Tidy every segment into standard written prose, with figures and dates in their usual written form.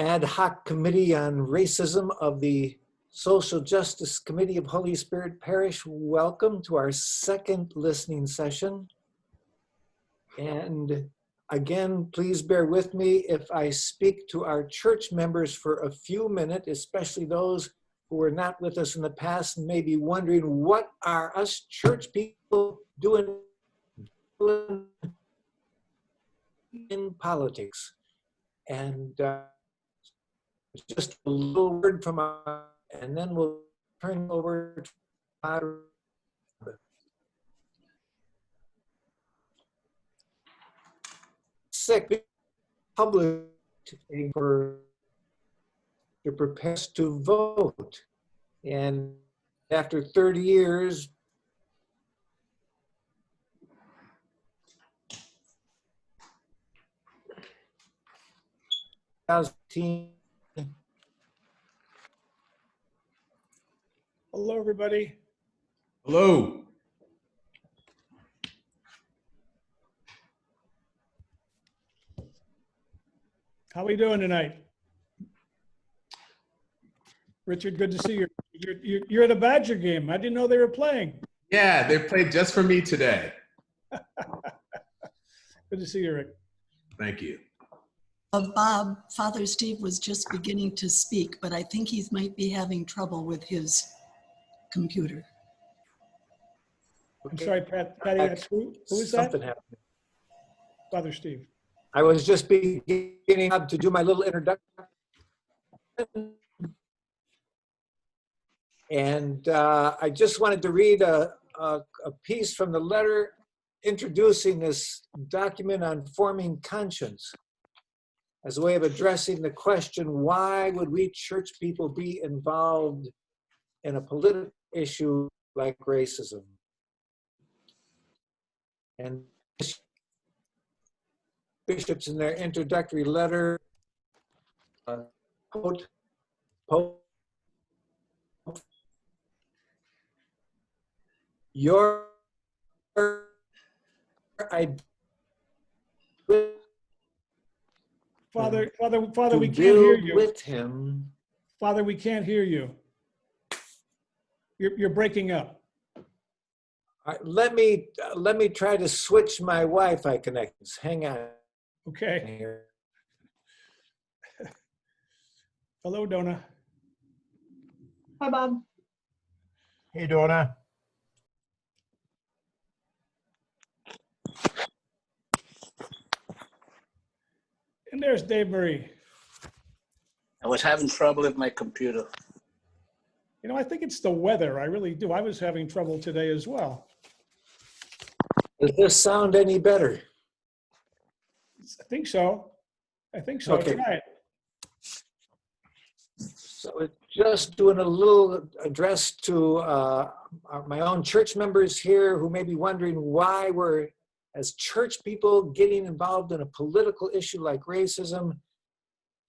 Ad hoc Committee on Racism of the Social Justice Committee of Holy Spirit Parish. Welcome to our second listening session. And again, please bear with me if I speak to our church members for a few minutes, especially those who were not with us in the past and may be wondering, what are us church people doing in politics? And just a little word from our, and then we'll turn over to our sick public for to prepare to vote. And after 30 years, Hello, everybody. Hello. How are we doing tonight? Richard, good to see you. You're at a Badger game. I didn't know they were playing. Yeah, they played just for me today. Good to see you, Rick. Thank you. Bob, Father Steve was just beginning to speak, but I think he might be having trouble with his computer. I'm sorry, Patty, who is that? Something happened. Father Steve. I was just beginning up to do my little introduction. And I just wanted to read a piece from the letter introducing this document on forming conscience as a way of addressing the question, why would we church people be involved in a political issue like racism? And bishops in their introductory letter quote, your Father, we can't hear you. With him. Father, we can't hear you. You're breaking up. All right, let me try to switch my Wi-Fi connections. Hang on. Okay. Here. Hello, Donna. Hi, Bob. Hey, Donna. And there's Dave Marie. I was having trouble with my computer. You know, I think it's the weather. I really do. I was having trouble today as well. Does this sound any better? I think so. Okay. Try it. So it's just doing a little address to my own church members here who may be wondering why we're, as church people, getting involved in a political issue like racism.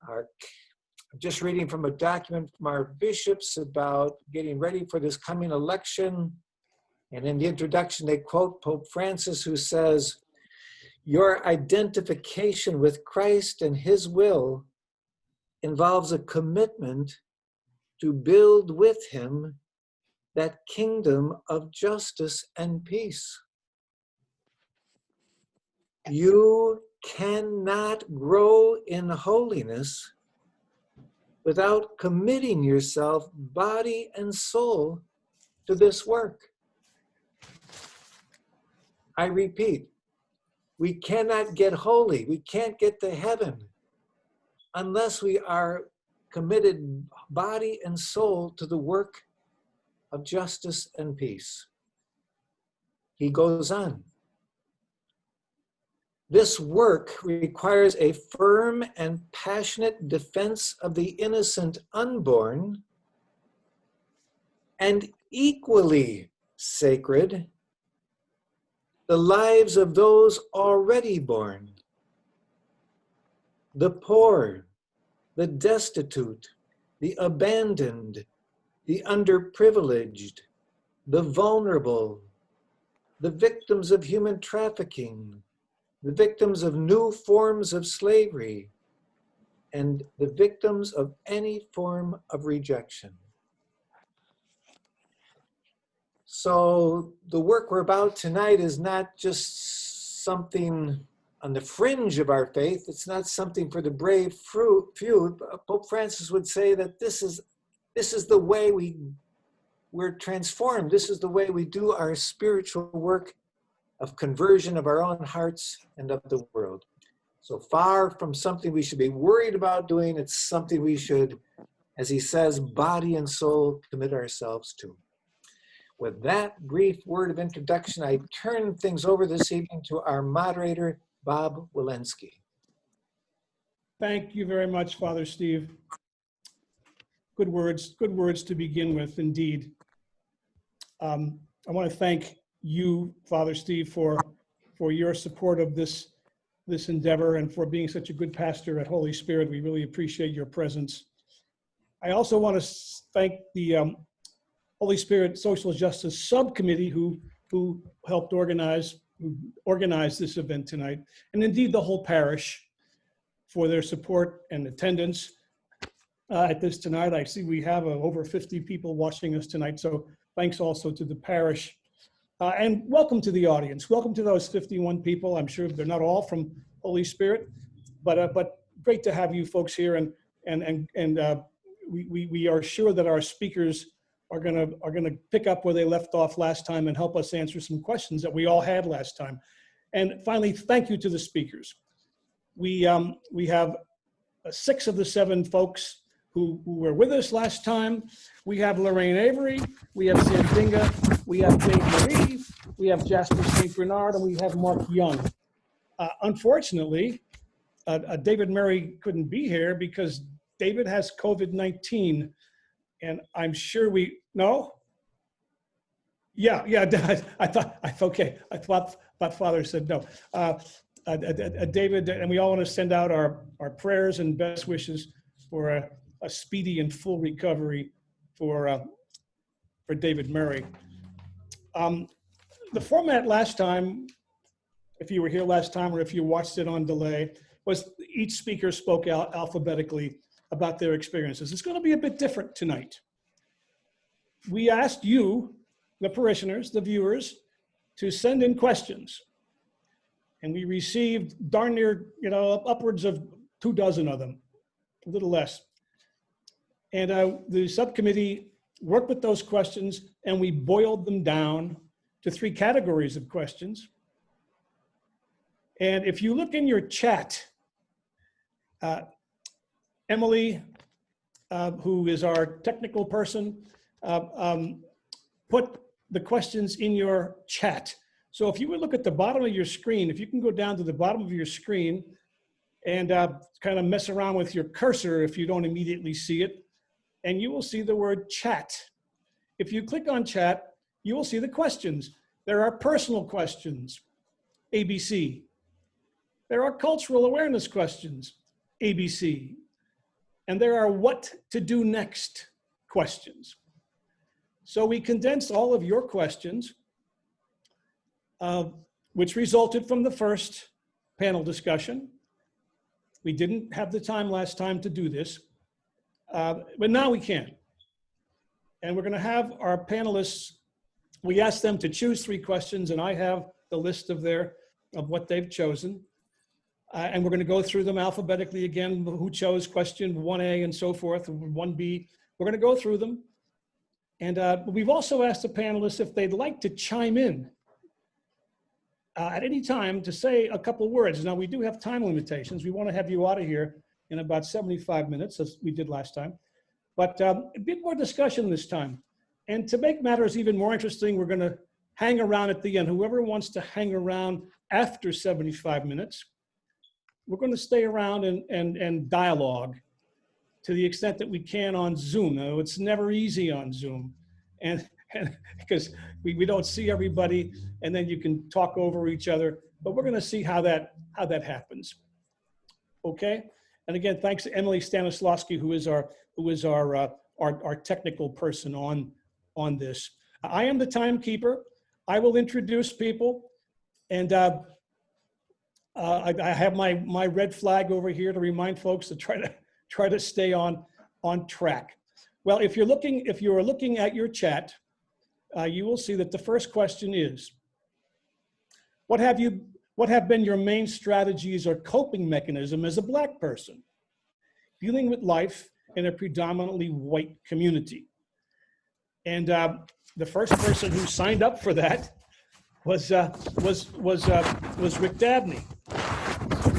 I'm just reading from a document from our bishops about getting ready for this coming election. And in the introduction, they quote Pope Francis, who says, "Your identification with Christ and his will involves a commitment to build with him that kingdom of justice and peace. You cannot grow in holiness without committing yourself, body and soul, to this work." I repeat, we cannot get holy, we can't get to heaven unless we are committed body and soul to the work of justice and peace. He goes on. This work requires a firm and passionate defense of the innocent unborn, and equally sacred, the lives of those already born, the poor, the destitute, the abandoned, the underprivileged, the vulnerable, the victims of human trafficking, the victims of new forms of slavery, and the victims of any form of rejection. So the work we're about tonight is not just something on the fringe of our faith. It's not something for the brave few. Pope Francis would say that this is the way we're transformed. This is the way we do our spiritual work of conversion of our own hearts and of the world. So far from something we should be worried about doing, it's something we should, as he says, body and soul commit ourselves to. With that brief word of introduction, I turn things over this evening to our moderator, Bob Walensky. Thank you very much, Father Steve. Good words to begin with, indeed. I want to thank you, Father Steve, for your support of this endeavor and for being such a good pastor at Holy Spirit. We really appreciate your presence. I also want to thank the Holy Spirit Social Justice Subcommittee who helped organize this event tonight, and indeed the whole parish for their support and attendance at this tonight. I see we have over 50 people watching us tonight, so thanks also to the parish. And welcome to the audience. Welcome to those 51 people. I'm sure they're not all from Holy Spirit, but great to have you folks here. And we are sure that our speakers are gonna pick up where they left off last time and help us answer some questions that we all had last time. And finally, thank you to the speakers. We have 6 of the 7 folks who were with us last time. We have Lorraine Avery, we have Sandinga, we have Dave Marie, we have Jasper St. Bernard, and we have Mark Young. Unfortunately, David Murray couldn't be here because David has COVID-19, and I'm sure no? Yeah, I thought Father said no. David, and we all want to send out our prayers and best wishes for a speedy and full recovery for David Murray. The format last time, if you were here last time or if you watched it on delay, was each speaker spoke out alphabetically about their experiences. It's going to be a bit different tonight. We asked you, the parishioners, the viewers, to send in questions. And we received darn near, upwards of 24 of them, a little less. And the subcommittee worked with those questions and we boiled them down to 3 categories of questions. And if you look in your chat, Emily, who is our technical person, put the questions in your chat. So if you would look at the bottom of your screen, if you can go down to the bottom of your screen and kind of mess around with your cursor if you don't immediately see it, and you will see the word chat. If you click on chat, you will see the questions. There are personal questions, ABC. There are cultural awareness questions, ABC. And there are what to do next questions. So we condensed all of your questions, which resulted from the first panel discussion. We didn't have the time last time to do this, but now we can. And we're going to have our panelists, we asked them to choose 3 questions, and I have the list of what they've chosen. And we're going to go through them alphabetically again, who chose question 1A and so forth, and 1B. We're going to go through them. And we've also asked the panelists if they'd like to chime in at any time to say a couple words. Now, we do have time limitations. We want to have you out of here in about 75 minutes, as we did last time. But a bit more discussion this time. And to make matters even more interesting, we're going to hang around at the end. Whoever wants to hang around after 75 minutes, we're going to stay around and dialogue to the extent that we can on Zoom. Now, it's never easy on Zoom, and because we don't see everybody, and then you can talk over each other. But we're going to see how that happens. Okay. And again, thanks to Emily Stanislawski, who is our technical person on this. I am the timekeeper. I will introduce people, and I have my red flag over here to remind folks to try try to stay on track. Well, if you are looking at your chat, you will see that the first question is, what have been your main strategies or coping mechanism as a Black person dealing with life in a predominantly white community? And the first person who signed up for that was Rick Dabney.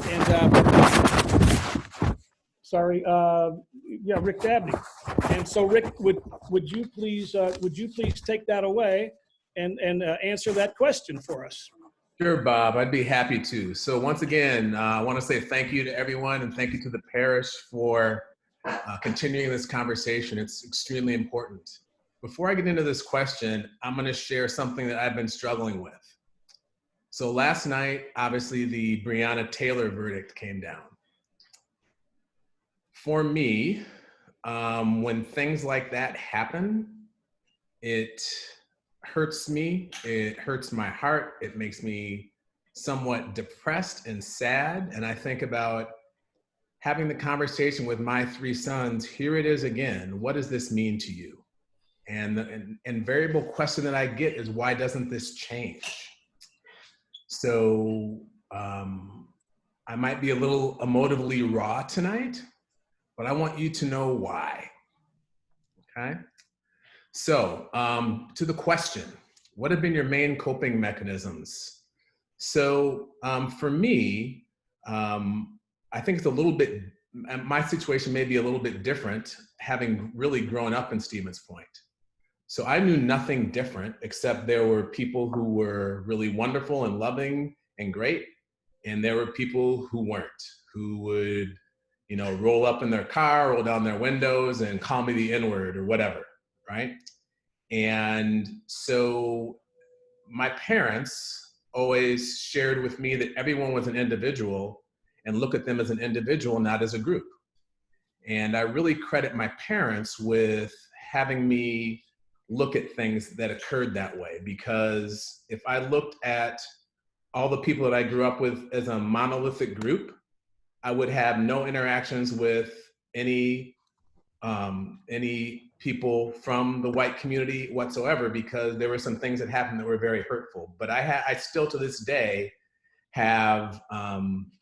And Rick Dabney. And so, Rick, would you please take that away and answer that question for us? Sure, Bob, I'd be happy to. So once again, I want to say thank you to everyone and thank you to the parish for continuing this conversation. It's extremely important. Before I get into this question, I'm going to share something that I've been struggling with. So last night, obviously, the Breonna Taylor verdict came down. For me, when things like that happen, it hurts me, it hurts my heart, it makes me somewhat depressed and sad. And I think about having the conversation with my 3 sons, here it is again, what does this mean to you? And the invariable question that I get is, why doesn't this change? So I might be a little emotively raw tonight, but I want you to know why, okay? So to the question, what have been your main coping mechanisms? So for me, I think it's a little bit, my situation may be a little bit different, having really grown up in Stevens Point. So I knew nothing different, except there were people who were really wonderful and loving and great. And there were people who weren't, who would, you know, roll up in their car, roll down their windows and call me the N-word or whatever, right? And so my parents always shared with me that everyone was an individual and look at them as an individual, not as a group. And I really credit my parents with having me look at things that occurred that way, because if I looked at all the people that I grew up with as a monolithic group, I would have no interactions with any people from the white community whatsoever, because there were some things that happened that were very hurtful. But I still to this day have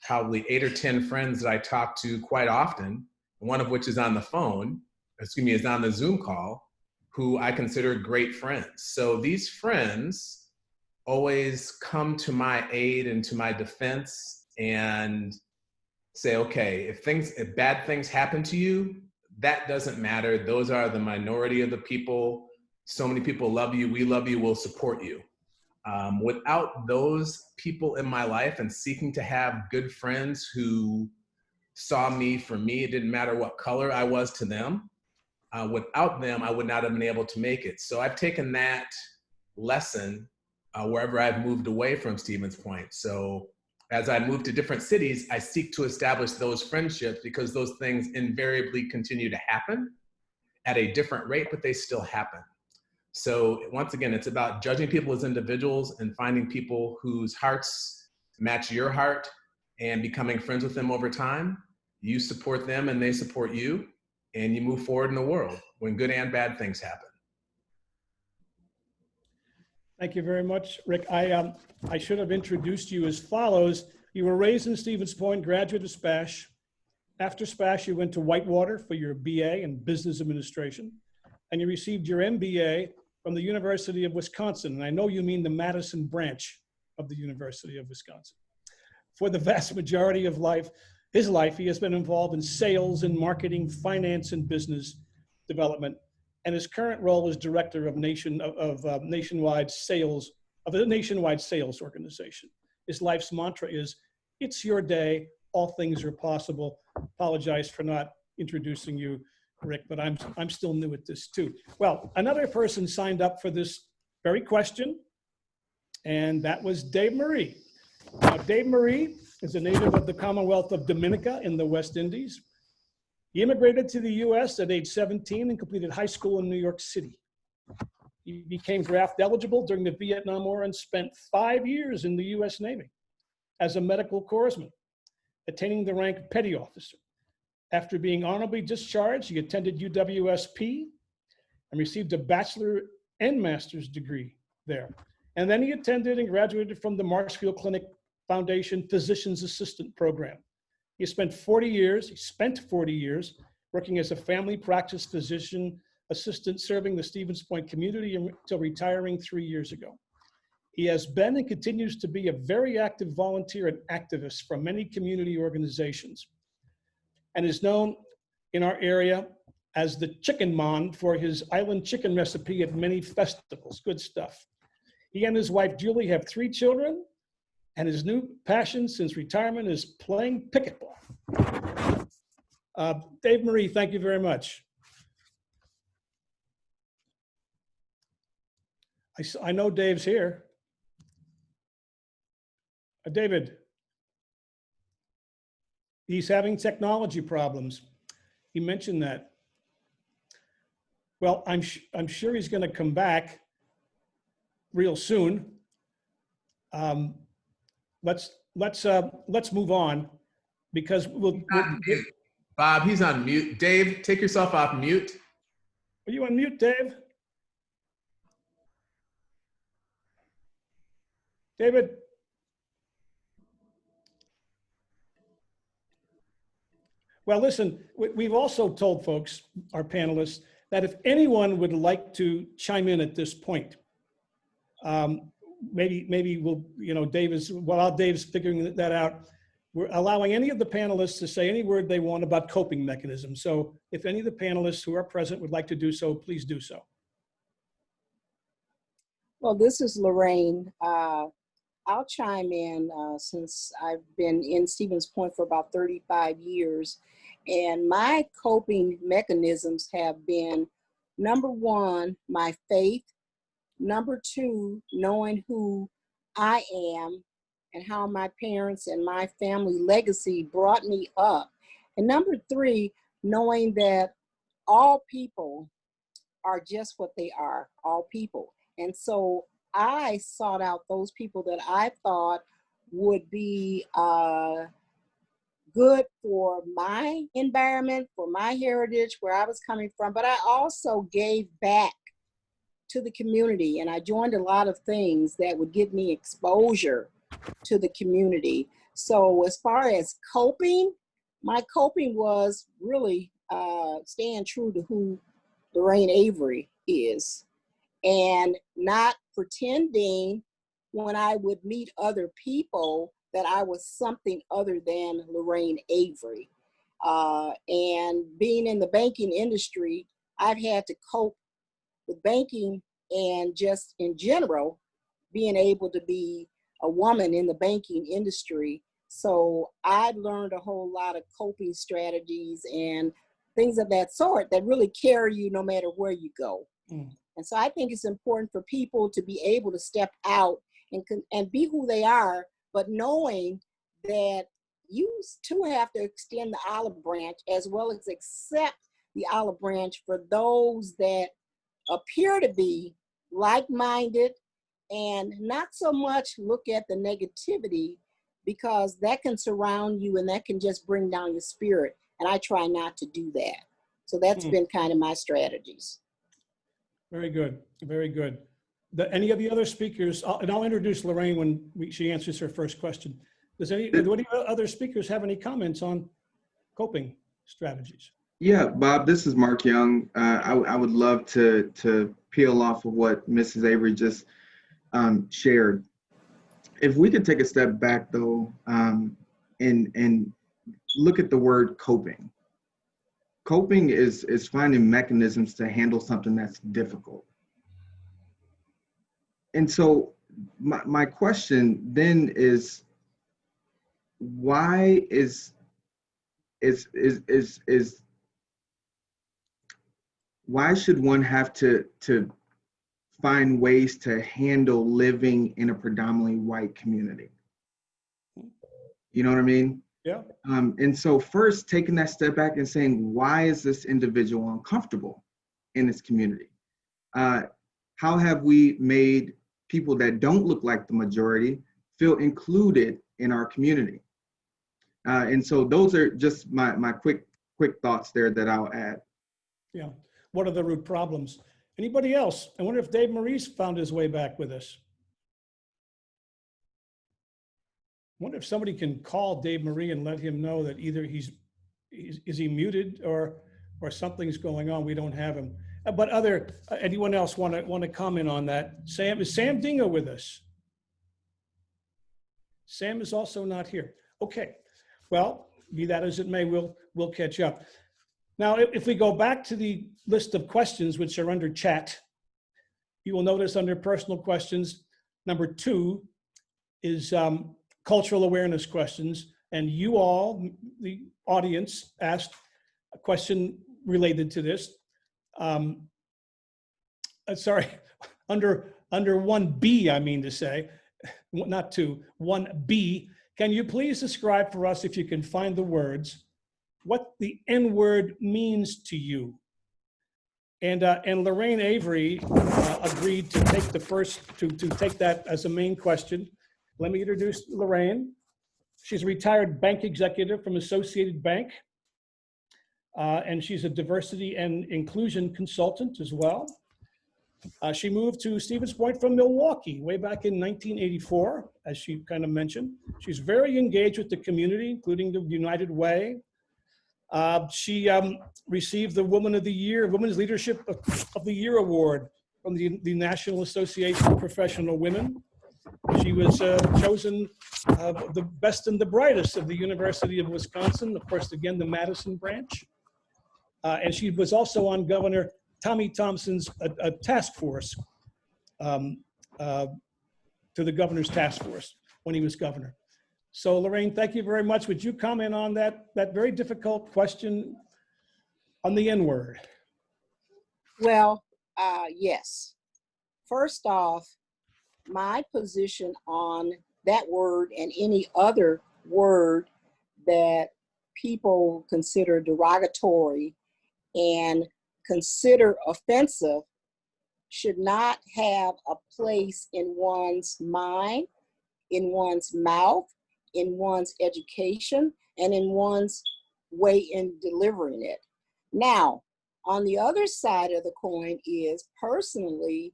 probably 8 or 10 friends that I talk to quite often, one of which is on the phone, is on the Zoom call, who I consider great friends. So these friends always come to my aid and to my defense and say, okay, if bad things happen to you, that doesn't matter. Those are the minority of the people. So many people love you. We love you. We'll support you. Without those people in my life and seeking to have good friends who saw me for me, it didn't matter what color I was to them. Without them, I would not have been able to make it. So I've taken that lesson wherever I've moved away from Stevens Point. So as I move to different cities, I seek to establish those friendships, because those things invariably continue to happen at a different rate, but they still happen. So once again, it's about judging people as individuals and finding people whose hearts match your heart and becoming friends with them over time. You support them and they support you, and you move forward in the world when good and bad things happen. Thank you very much, Rick. I should have introduced you as follows. You were raised in Stevens Point, graduate of SPASH. After SPASH, you went to Whitewater for your BA in Business Administration, and you received your MBA from the University of Wisconsin. And I know you mean the Madison branch of the University of Wisconsin. For the vast majority of his life, he has been involved in sales and marketing, finance and business development. And his current role is director of nationwide sales of a nationwide sales organization. His life's mantra is, "It's your day, all things are possible." Apologize for not introducing you, Rick, but I'm still new at this too. Well, another person signed up for this very question, and that was Dave Marie. Now, Dave Marie is a native of the Commonwealth of Dominica in the West Indies. He immigrated to the US at age 17 and completed high school in New York City. He became draft eligible during the Vietnam War and spent 5 years in the US Navy as a medical corpsman, attaining the rank of petty officer. After being honorably discharged, he attended UWSP and received a bachelor and master's degree there. And then he attended and graduated from the Marshfield Clinic Foundation Physician's Assistant Program. He spent 40 years working as a family practice physician assistant serving the Stevens Point community until retiring 3 years ago. He has been and continues to be a very active volunteer and activist for many community organizations and is known in our area as the Chicken Mon for his island chicken recipe at many festivals. Good stuff. He and his wife Julie have 3 children, and his new passion since retirement is playing pickleball. Dave Marie, thank you very much. I know Dave's here. David, he's having technology problems. He mentioned that. Well, I'm sure he's going to come back real soon. Let's move on because Bob, he's on mute. Dave, take yourself off mute. Are you on mute, Dave? David? Well, listen, we've also told folks, our panelists, that if anyone would like to chime in at this point, maybe we'll, while Dave's figuring that out, we're allowing any of the panelists to say any word they want about coping mechanisms. So if any of the panelists who are present would like to do so, please do so. Well, this is Lorraine. I'll chime in since I've been in Stevens Point for about 35 years. And my coping mechanisms have been, number 1, my faith. Number 2, knowing who I am and how my parents and my family legacy brought me up. And number 3, knowing that all people are just what they are, all people. And so I sought out those people that I thought would be good for my environment, for my heritage, where I was coming from, but I also gave back to the community, and I joined a lot of things that would give me exposure to the community. So as far as coping, my coping was really staying true to who Lorraine Avery is and not pretending when I would meet other people that I was something other than Lorraine Avery. And being in the banking industry, I've had to cope with banking and just in general, being able to be a woman in the banking industry. So I've learned a whole lot of coping strategies and things of that sort that really carry you no matter where you go. And so I think it's important for people to be able to step out and be who they are, but knowing that you too have to extend the olive branch as well as accept the olive branch for those that appear to be like-minded and not so much look at the negativity, because that can surround you and that can just bring down your spirit. And I try not to do that. So that's been kind of my strategies. Very good, very good. Any of the other speakers, and I'll introduce Lorraine when she answers her first question. Do any other speakers have any comments on coping strategies? Yeah, Bob, this is Mark Young. I would love to peel off of what Mrs. Avery just shared. If we could take a step back though, and look at the word coping. Coping is finding mechanisms to handle something that's difficult. And so my question then is, why why should one have to find ways to handle living in a predominantly white community? You know what I mean? Yeah. And so first, taking that step back and saying, why is this individual uncomfortable in this community? How have we made people that don't look like the majority feel included in our community? And so those are just my quick quick thoughts there that I'll add. Yeah. What are the root problems? Anybody else? I wonder if Dave Maurice found his way back with us. I wonder if somebody can call Dave Marie and let him know that either is he muted or something's going on. We don't have him. But anyone else want to comment on that? Is Sam Dingo with us? Sam is also not here. Okay. Well, be that as it may, we'll catch up. Now, if we go back to the list of questions which are under chat, you will notice under personal questions, number 2 is cultural awareness questions. And you all, the audience, asked a question related to this. Sorry, under 1B, I mean to say, not 2, 1B. Can you please describe for us, if you can find the words, what the N-word means to you? And Lorraine Avery agreed to take the first, to take that as a main question. Let me introduce Lorraine. She's a retired bank executive from Associated Bank. And she's a diversity and inclusion consultant as well. She moved to Stevens Point from Milwaukee way back in 1984, as she kind of mentioned. She's very engaged with the community, including the United Way. She received the Women's Leadership of the Year Award from the National Association of Professional Women. She was chosen the best and the brightest of the University of Wisconsin, of course, again, the Madison branch. And she was also on Governor Tommy Thompson's task force, to the governor's task force when he was governor. So Lorraine, thank you very much. Would you comment on that very difficult question on the N-word? Well, yes. First off, my position on that word and any other word that people consider derogatory and consider offensive should not have a place in one's mind, in one's mouth, in one's education, and in one's way in delivering it. Now, on the other side of the coin is, personally,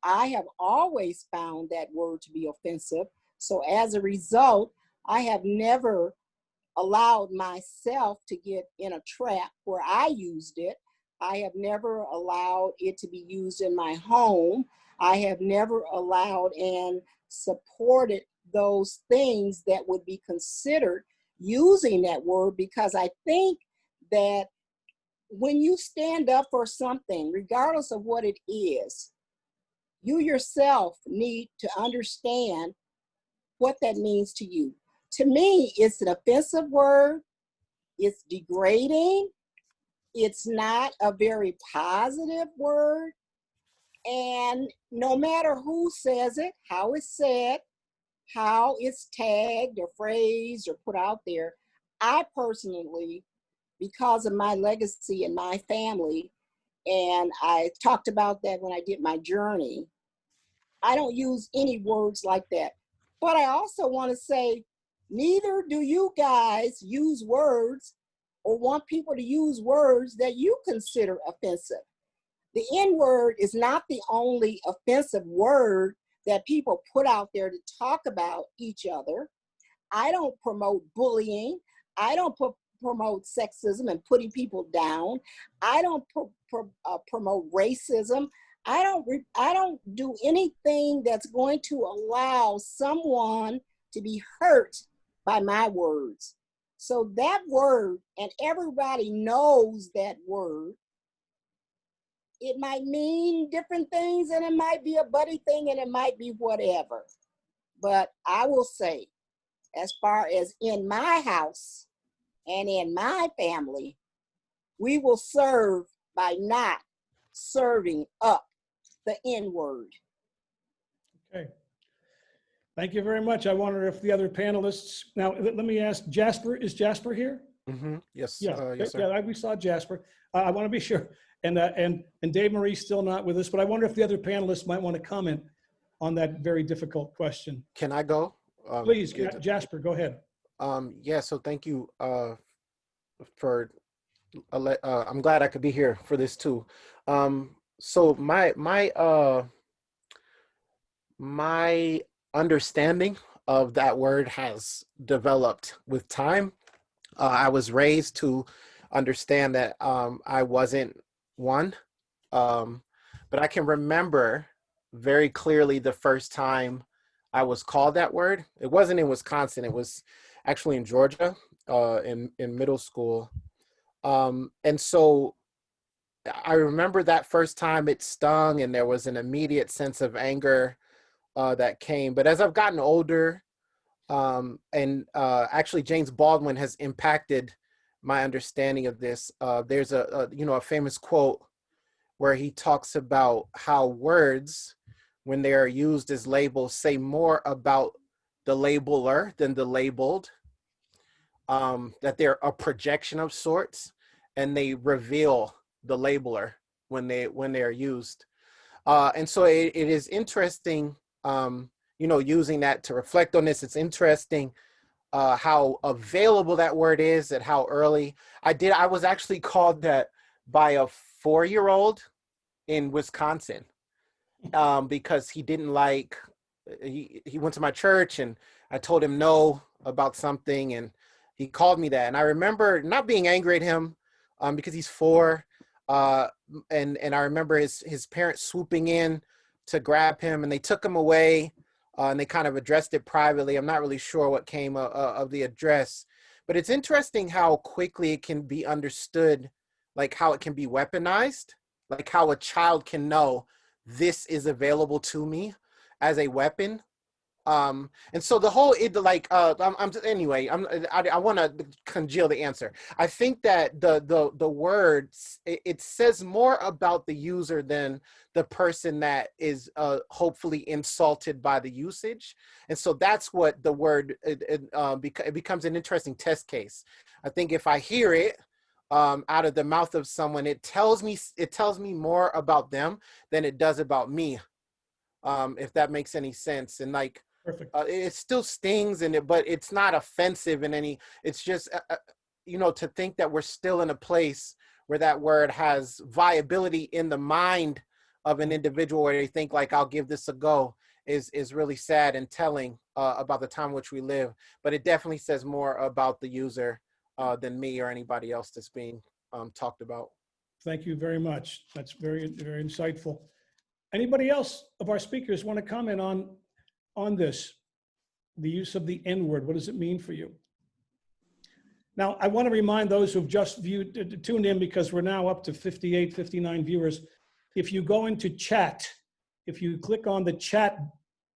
I have always found that word to be offensive. So as a result, I have never allowed myself to get in a trap where I used it. I have never allowed it to be used in my home. I have never allowed and supported those things that would be considered using that word, because I think that when you stand up for something, regardless of what it is, you yourself need to understand what that means to you. To me, it's an offensive word. It's degrading. It's not a very positive word. And no matter who says it, how it's said, how it's tagged or phrased or put out there, I personally, because of my legacy and my family, and I talked about that when I did my journey, I don't use any words like that. But I also want to say, neither do you guys use words or want people to use words that you consider offensive. The N-word is not the only offensive word that people put out there to talk about each other. I don't promote bullying. I don't promote sexism and putting people down. I don't promote racism. I don't do anything that's going to allow someone to be hurt by my words. So that word, and everybody knows that word, it might mean different things, and it might be a buddy thing, and it might be whatever. But I will say, as far as in my house and in my family, we will serve by not serving up the N-word. Okay. Thank you very much. I wonder if the other panelists, now let me ask Jasper, is Jasper here? Mm-hmm. Yes. Yeah, Yes, sir. yeah, we saw Jasper. I want to be sure. And Dave Marie's still not with us, but I wonder if the other panelists might want to comment on that very difficult question. Can I go? Please, Jasper, go ahead. Yeah, so thank you for I'm glad I could be here for this too. So my understanding of that word has developed with time. I was raised to understand that I wasn't one, but I can remember very clearly the first time I was called that word. It wasn't in Wisconsin. It was actually in Georgia, in middle school. And so I remember that first time it stung, and there was an immediate sense of anger that came. But as I've gotten older, and actually James Baldwin has impacted my understanding of this. There's a famous quote where he talks about how words, when they are used as labels, say more about the labeler than the labeled. That they're a projection of sorts, and they reveal the labeler when they are used. And so it is interesting, using that to reflect on this. It's interesting how available that word is at how early. I was actually called that by a 4-year-old in Wisconsin because he didn't like, he went to my church and I told him no about something, and he called me that. And I remember not being angry at him because he's 4. And I remember his parents swooping in to grab him, and they took him away, and they kind of addressed it privately. I'm not really sure what came of the address, but it's interesting how quickly it can be understood, like how it can be weaponized, like how a child can know this is available to me as a weapon. And so the whole I want to congeal the answer. I think that the words, it says more about the user than the person that is hopefully insulted by the usage. And so that's what the word it becomes an interesting test case. I think if I hear it out of the mouth of someone, it tells me more about them than it does about me. If that makes any sense. And like, Perfect. it still stings but it's not offensive in any, it's just, to think that we're still in a place where that word has viability in the mind of an individual where they think like, I'll give this a go is really sad and telling about the time in which we live. But it definitely says more about the user than me or anybody else that's being talked about. Thank you very much. That's very, very insightful. Anybody else of our speakers want to comment on this, the use of the N-word? What does it mean for you? Now, I want to remind those who've just tuned in, because we're now up to 58, 59 viewers. If you go into chat, if you click on the chat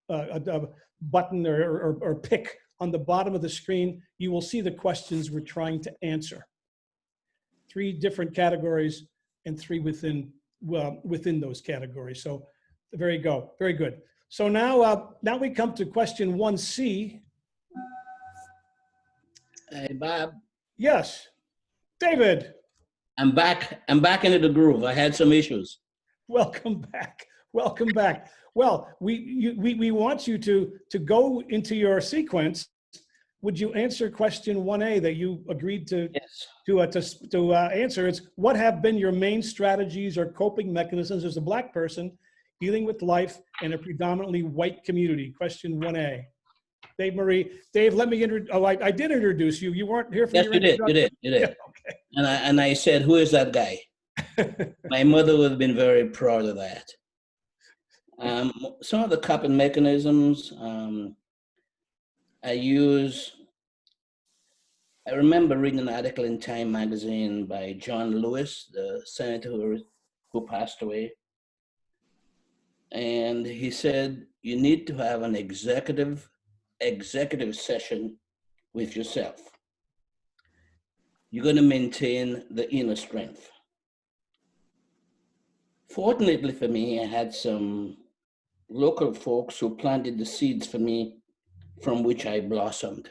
button or pick on the bottom of the screen, you will see the questions we're trying to answer. 3 different categories and 3 within those categories. So there you go. Very good. So now we come to question 1C. Hey, Bob. Yes, David. I'm back into the groove. I had some issues. Welcome back. Welcome back. Well, we want you to go into your sequence. Would you answer question 1A that you agreed to answer? It's, what have been your main strategies or coping mechanisms as a Black person dealing with life in a predominantly white community? Question 1A. Dave, let me introduce. Oh, I did introduce you. You weren't here for your introduction. You did. Yeah, okay. And I said, who is that guy? My mother would have been very proud of that. Some of the coping mechanisms I remember reading an article in Time magazine by John Lewis, the senator who passed away. And he said, you need to have an executive session with yourself. You're going to maintain the inner strength. Fortunately for me, I had some local folks who planted the seeds for me from which I blossomed.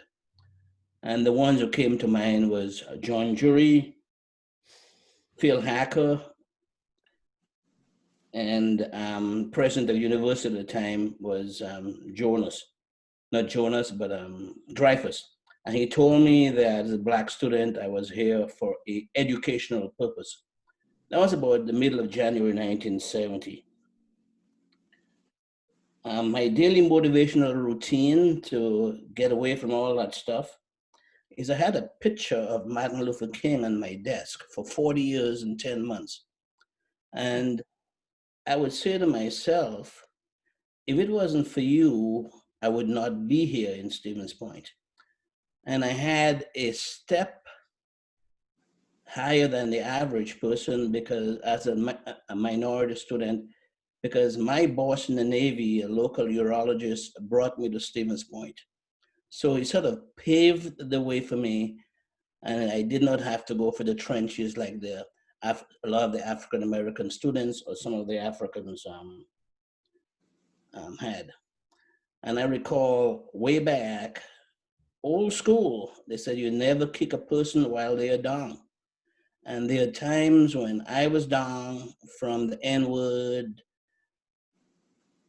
And the ones who came to mind was John Jury, Phil Hacker, and president of the university at the time was Dreyfus. And he told me that as a Black student, I was here for an educational purpose. That was about the middle of January 1970. My daily motivational routine to get away from all that stuff is I had a picture of Martin Luther King on my desk for 40 years and 10 months. And I would say to myself, if it wasn't for you, I would not be here in Stevens Point. And I had a step higher than the average person because as a minority student, because my boss in the Navy, a local urologist, brought me to Stevens Point. So he sort of paved the way for me, and I did not have to go for the trenches like a lot of the African American students or some of the Africans had. And I recall way back, old school, they said you never kick a person while they are down. And there are times when I was down from the N-word,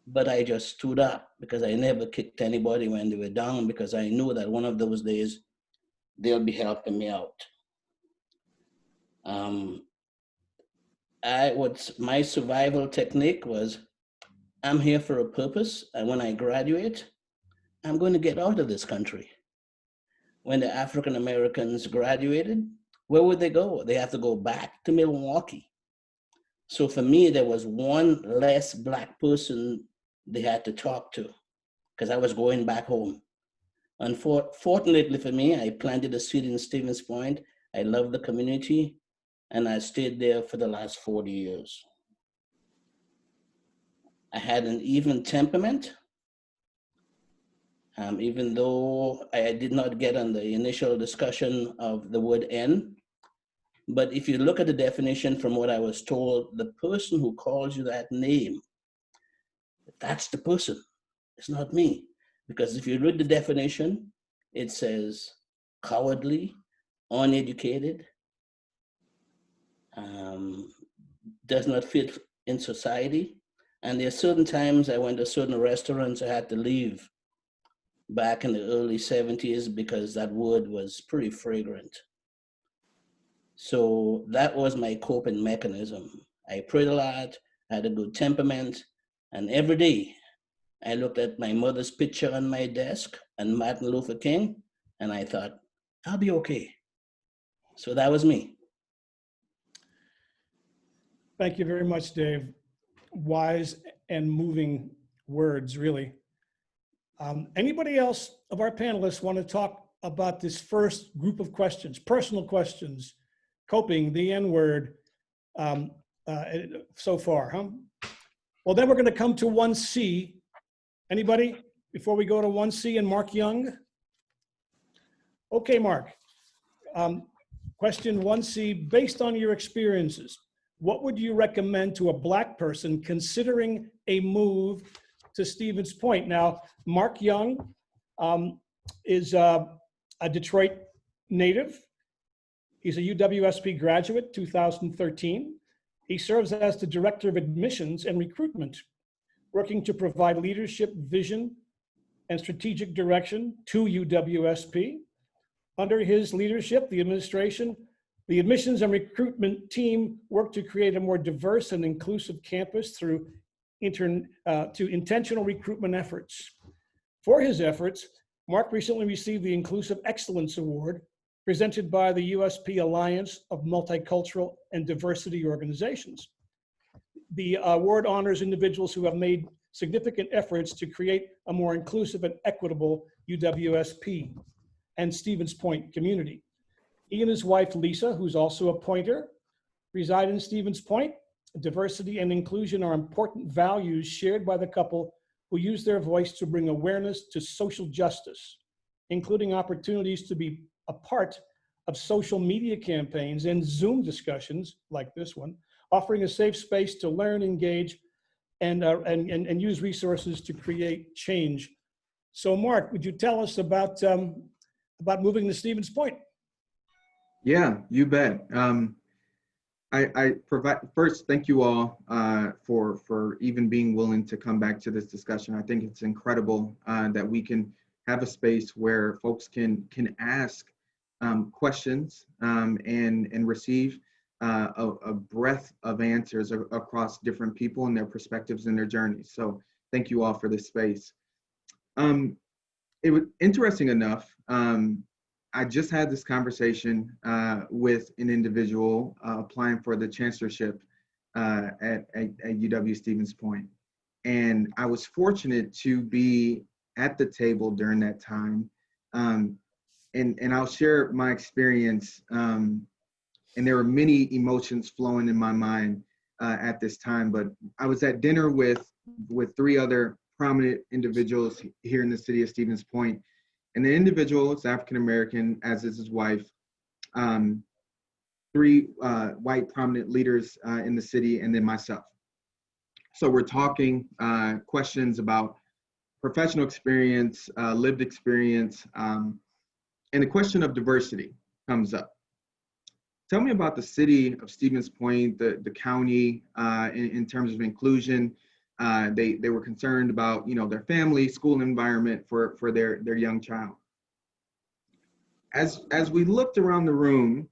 but I just stood up because I never kicked anybody when they were down because I knew that one of those days they'll be helping me out. My survival technique was, I'm here for a purpose, and when I graduate, I'm going to get out of this country. When the African Americans graduated, where would they go? They have to go back to Milwaukee. So for me, there was one less Black person they had to talk to because I was going back home. Unfortunately for me, I planted a seed in Stevens Point. I love the community, and I stayed there for the last 40 years. I had an even temperament, even though I did not get on the initial discussion of the word N. But if you look at the definition from what I was told, the person who calls you that name, that's the person. It's not me. Because if you read the definition, it says cowardly, uneducated, does not fit in society. And there are certain times I went to certain restaurants I had to leave back in the early 70s because that word was pretty fragrant. So that was my coping mechanism. I prayed a lot, I had a good temperament, and every day I looked at my mother's picture on my desk and Martin Luther King, and I thought, I'll be okay. So that was me. Thank you very much, Dave. Wise and moving words, really. Anybody else of our panelists want to talk about this first group of questions, personal questions, coping, the N-word, so far, huh? Well, then we're going to come to 1C. Anybody before we go to 1C and Mark Young? Okay, Mark. Question 1C, based on your experiences, what would you recommend to a Black person considering a move to Stevens Point? Now, Mark Young is a Detroit native. He's a UWSP graduate, 2013. He serves as the Director of Admissions and Recruitment, working to provide leadership, vision, and strategic direction to UWSP. Under his leadership, the admissions and recruitment team worked to create a more diverse and inclusive campus through intentional recruitment efforts. For his efforts, Mark recently received the Inclusive Excellence Award presented by the USP Alliance of Multicultural and Diversity Organizations. The award honors individuals who have made significant efforts to create a more inclusive and equitable UWSP and Stevens Point community. He and his wife, Lisa, who's also a Pointer, reside in Stevens Point. Diversity and inclusion are important values shared by the couple who use their voice to bring awareness to social justice, including opportunities to be a part of social media campaigns and Zoom discussions like this one, offering a safe space to learn, engage, and use resources to create change. So Mark, would you tell us about moving to Stevens Point? Yeah, you bet. I provide first, thank you all for even being willing to come back to this discussion. I think it's incredible that we can have a space where folks can ask questions and receive a breadth of answers across different people and their perspectives and their journeys. So thank you all for this space. It was interesting enough. I just had this conversation with an individual applying for the chancellorship at UW Stevens Point. And I was fortunate to be at the table during that time. And I'll share my experience. And there were many emotions flowing in my mind at this time. But I was at dinner with 3 other prominent individuals here in the city of Stevens Point. And the individual is African-American, as is his wife. 3 white prominent leaders in the city, and then myself. So we're talking questions about professional experience, lived experience, and the question of diversity comes up. Tell me about the city of Stevens Point, the county, in terms of inclusion. They were concerned about, their family, school environment for their young child. As we looked around the room,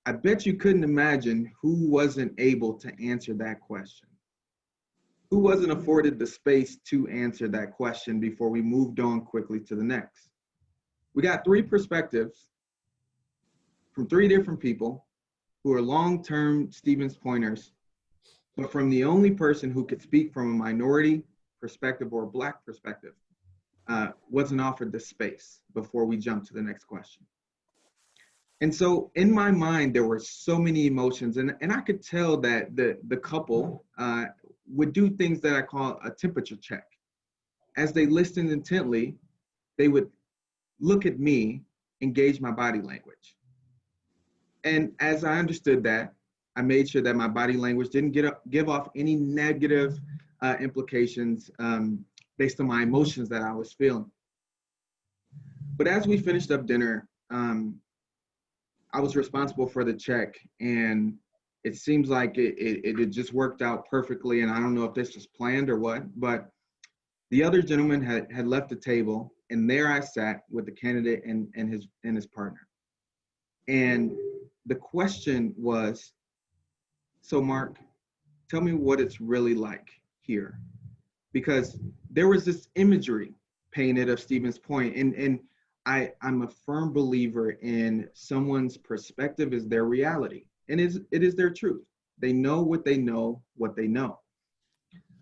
I bet you couldn't imagine who wasn't able to answer that question. Who wasn't afforded the space to answer that question before we moved on quickly to the next. We got 3 perspectives from 3 different people who are long-term Stevens Pointers, but from the only person who could speak from a minority perspective or a Black perspective, wasn't offered the space before we jump to the next question. And so in my mind, there were so many emotions, and I could tell that the couple would do things that I call a temperature check. As they listened intently, they would look at me, engage my body language. And as I understood that, I made sure that my body language didn't give off any negative implications based on my emotions that I was feeling. But as we finished up dinner, I was responsible for the check, and it seems like it had just worked out perfectly. And I don't know if this was planned or what, but the other gentleman had left the table, and there I sat with the candidate and his partner. And the question was, so Mark, tell me what it's really like here. Because there was this imagery painted of Stevens Point, and I'm a firm believer in someone's perspective is their reality, and it is their truth. They know what they know, what they know.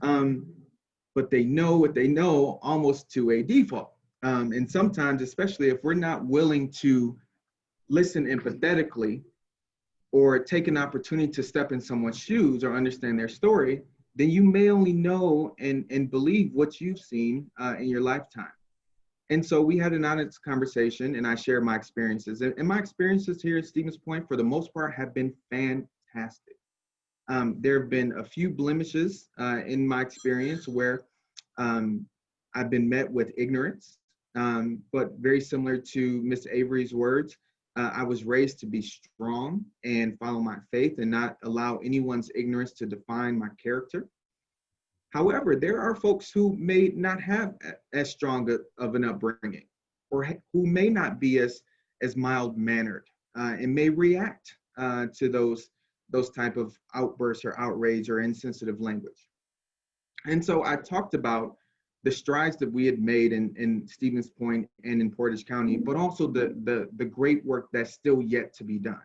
But they know what they know almost to a default. And sometimes, especially if we're not willing to listen empathetically or take an opportunity to step in someone's shoes or understand their story, then you may only know and believe what you've seen in your lifetime. And so we had an honest conversation, and I shared my experiences. And my experiences here at Stevens Point, for the most part, have been fantastic. There have been a few blemishes in my experience where I've been met with ignorance, but very similar to Miss Avery's words, I was raised to be strong and follow my faith and not allow anyone's ignorance to define my character. However, there are folks who may not have as strong of an upbringing, or who may not be as mild-mannered and may react to those type of outbursts or outrage or insensitive language. And so I talked about the strides that we had made in Stevens Point and in Portage County, but also the great work that's still yet to be done.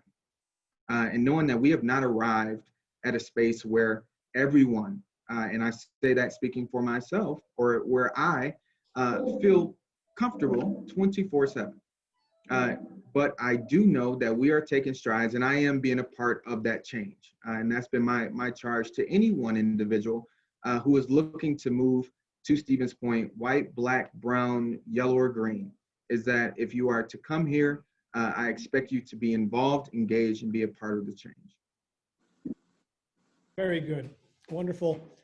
And knowing that we have not arrived at a space where everyone, and I say that speaking for myself, or where I feel comfortable 24/7. But I do know that we are taking strides, and I am being a part of that change. And that's been my charge to any one individual who is looking to move to Stevens Point, white, black, brown, yellow, or green, is that if you are to come here, I expect you to be involved, engaged, and be a part of the change. Very good. Wonderful,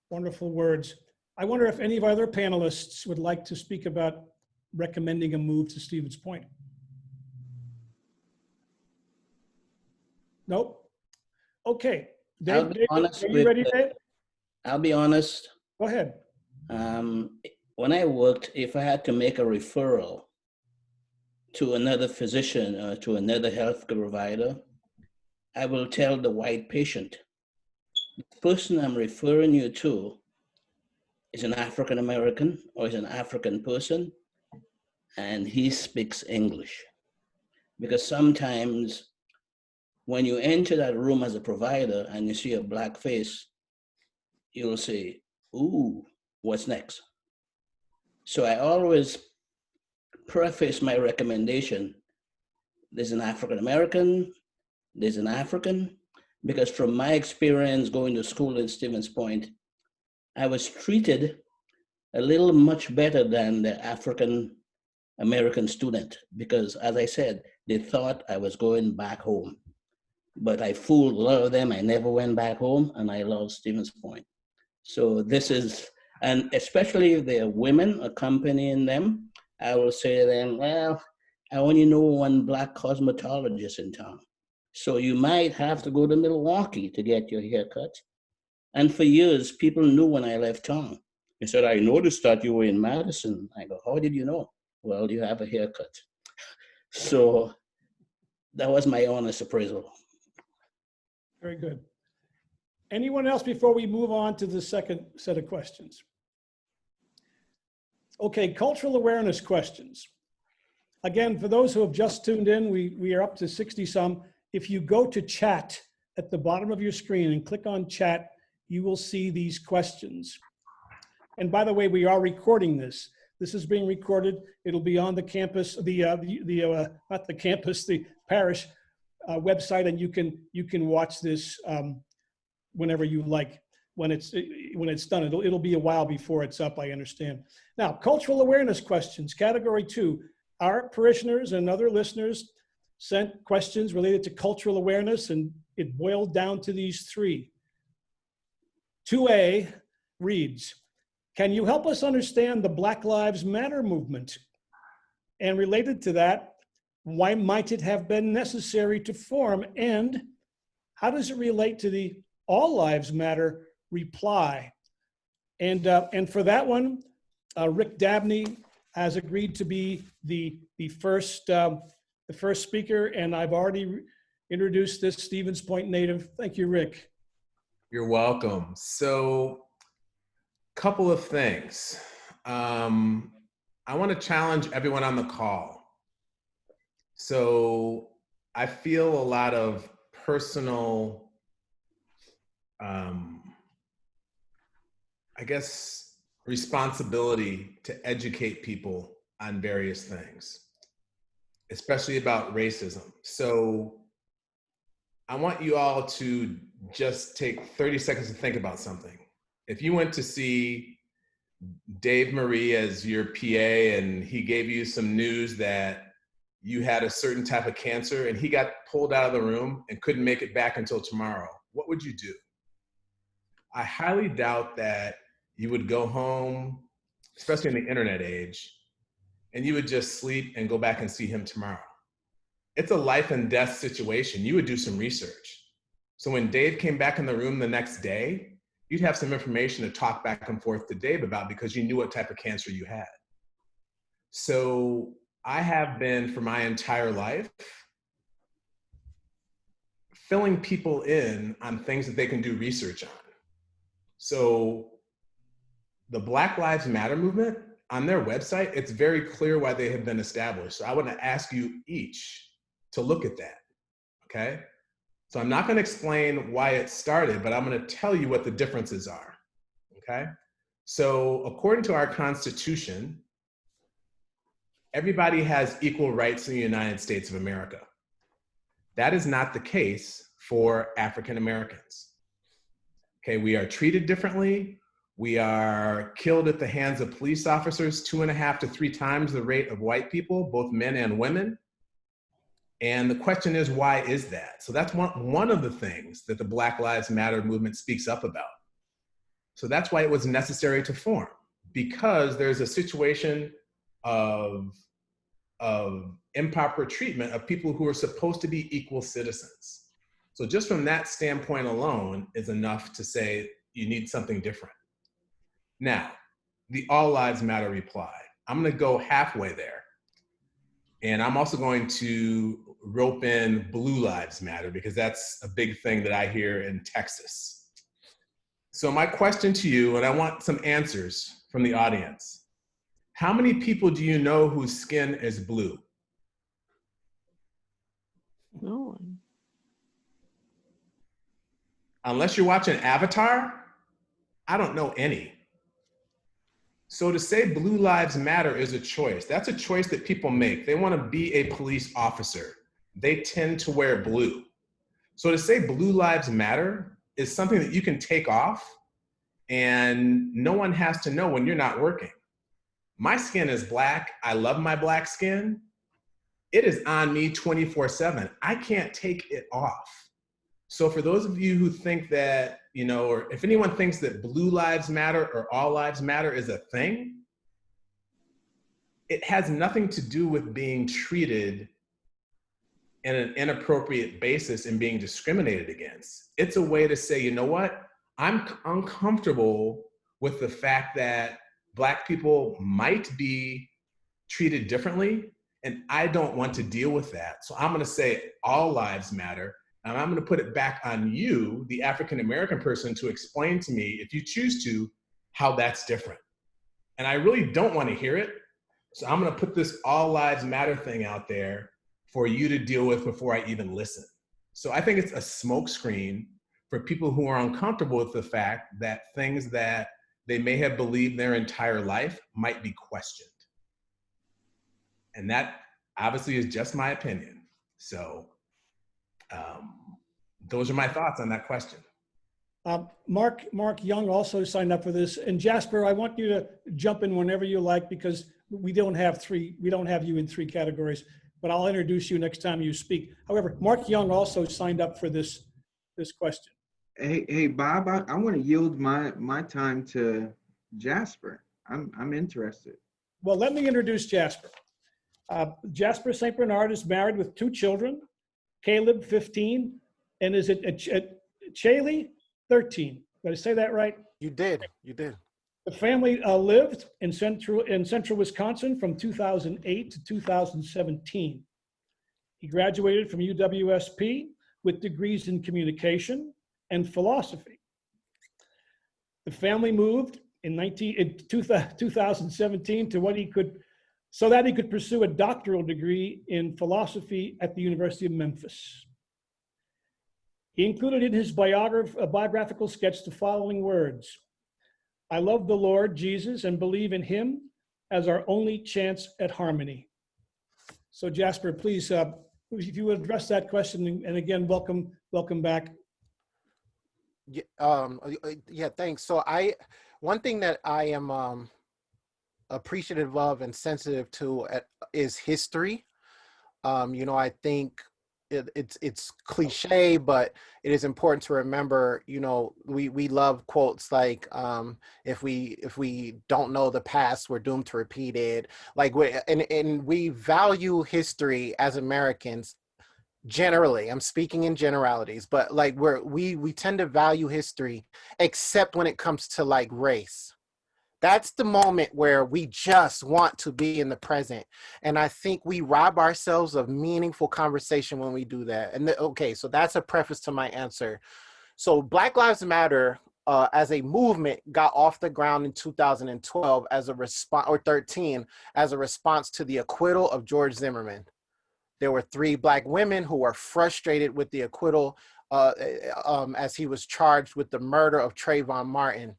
wonderful words. I wonder if any of our other panelists would like to speak about recommending a move to Stevens Point. Nope. Okay. Dave, are you ready, Dave? I'll be honest. Go ahead. when I worked, if I had to make a referral to another physician or to another healthcare provider, I will tell the white patient, the person I'm referring you to is an African American or is an African person, and he speaks English. Because sometimes when you enter that room as a provider and you see a black face, you'll say, ooh, what's next? So I always preface my recommendation. There's an African American, there's an African, because from my experience going to school in Stevens Point, I was treated a little much better than the African American student, because as I said, they thought I was going back home. But I fooled a lot of them. I never went back home, and I love Stevens Point. So this is, and especially if there are women accompanying them, I will say to them, well, I only know one black cosmetologist in town. So you might have to go to Milwaukee to get your hair cut. And for years, people knew when I left town. They said, I noticed that you were in Madison. I go, how did you know? Well, you have a haircut. So that was my honest appraisal. Very good. Anyone else before we move on to the second set of questions? Okay, cultural awareness questions. Again, for those who have just tuned in, we are up to 60 some. If you go to chat at the bottom of your screen and click on chat, you will see these questions. And by the way, we are recording this. This is being recorded. It'll be on the campus, not the campus, the parish website, and you can watch this whenever you like. When it's done, it'll be a while before it's up, I understand. Now, cultural awareness questions, category 2. Our parishioners and other listeners sent questions related to cultural awareness, and it boiled down to these 3. 2A reads, can you help us understand the Black Lives Matter movement? And related to that, why might it have been necessary to form? And how does it relate to the All Lives Matter reply? And for that one, Rick Dabney has agreed to be the first speaker, and I've already introduced this Stevens Point native. Thank you, Rick. You're welcome. So, couple of things. I want to challenge everyone on the call. So I feel a lot of personal, I guess, responsibility to educate people on various things, especially about racism. So I want you all to just take 30 seconds to think about something. If you went to see Dave Marie as your PA and he gave you some news that you had a certain type of cancer and he got pulled out of the room and couldn't make it back until tomorrow, what would you do? I highly doubt that you would go home, especially in the internet age, and you would just sleep and go back and see him tomorrow. It's a life and death situation. You would do some research. So when Dave came back in the room the next day, you'd have some information to talk back and forth to Dave about because you knew what type of cancer you had. So I have been, for my entire life, filling people in on things that they can do research on. So the Black Lives Matter movement, on their website, it's very clear why they have been established. So I want to ask you each to look at that, okay? So I'm not going to explain why it started, but I'm going to tell you what the differences are, okay? So according to our Constitution, everybody has equal rights in the United States of America. That is not the case for African Americans. Okay, we are treated differently. We are killed at the hands of police officers 2.5 to 3 times the rate of white people, both men and women. And the question is, why is that? So that's one of the things that the Black Lives Matter movement speaks up about. So that's why it was necessary to form, because there's a situation of improper treatment of people who are supposed to be equal citizens. So just from that standpoint alone is enough to say you need something different. Now, the All Lives Matter reply. I'm going to go halfway there. And I'm also going to rope in Blue Lives Matter because that's a big thing that I hear in Texas. So my question to you, and I want some answers from the audience. How many people do you know whose skin is blue? No one. Unless you're watching Avatar, I don't know any. So to say Blue Lives Matter is a choice, that's a choice that people make. They want to be a police officer. They tend to wear blue. So to say Blue Lives Matter is something that you can take off and no one has to know when you're not working. My skin is black. I love my black skin. It is on me 24/7. I can't take it off. So for those of you who think that, you know, or if anyone thinks that Blue Lives Matter or All Lives Matter is a thing, it has nothing to do with being treated in an inappropriate basis and being discriminated against. It's a way to say, you know what? I'm uncomfortable with the fact that Black people might be treated differently, and I don't want to deal with that. So I'm gonna say all lives matter, and I'm gonna put it back on you, the African-American person, to explain to me, if you choose to, how that's different. And I really don't wanna hear it, so I'm gonna put this all lives matter thing out there for you to deal with before I even listen. So I think it's a smokescreen for people who are uncomfortable with the fact that things that they may have believed their entire life might be questioned. And that obviously is just my opinion. So those are my thoughts on that question. Mark Young also signed up for this. And Jasper, I want you to jump in whenever you like, because we don't have you in three categories, but I'll introduce you next time you speak. However, Mark Young also signed up for this question. Hey, Bob, I want to yield my time to Jasper. I'm interested. Well, let me introduce Jasper. Jasper St. Bernard is married with 2 children, Caleb, 15, and is it Chaley, 13. Did I say that right? You did. The family lived in central Wisconsin from 2008 to 2017. He graduated from UWSP with degrees in communication and philosophy. The family moved in 2017 to so that he could pursue a doctoral degree in philosophy at the University of Memphis. He included in his biographical sketch the following words: "I love the Lord Jesus and believe in him as our only chance at harmony." So Jasper, please, if you would address that question, and again, welcome back. Yeah, thanks. So one thing that I am appreciative of and sensitive to is history. I think it's cliche, but it is important to remember. We love quotes like, if we don't know the past, we're doomed to repeat it. Like and we value history as Americans. Generally, I'm speaking in generalities, but like we tend to value history, except when it comes to like race. That's the moment where we just want to be in the present. And I think we rob ourselves of meaningful conversation when we do that. And okay, so that's a preface to my answer. So Black Lives Matter as a movement got off the ground in 2012 as a response, or 13, as a response to the acquittal of George Zimmerman. There were 3 Black women who were frustrated with the acquittal as he was charged with the murder of Trayvon Martin.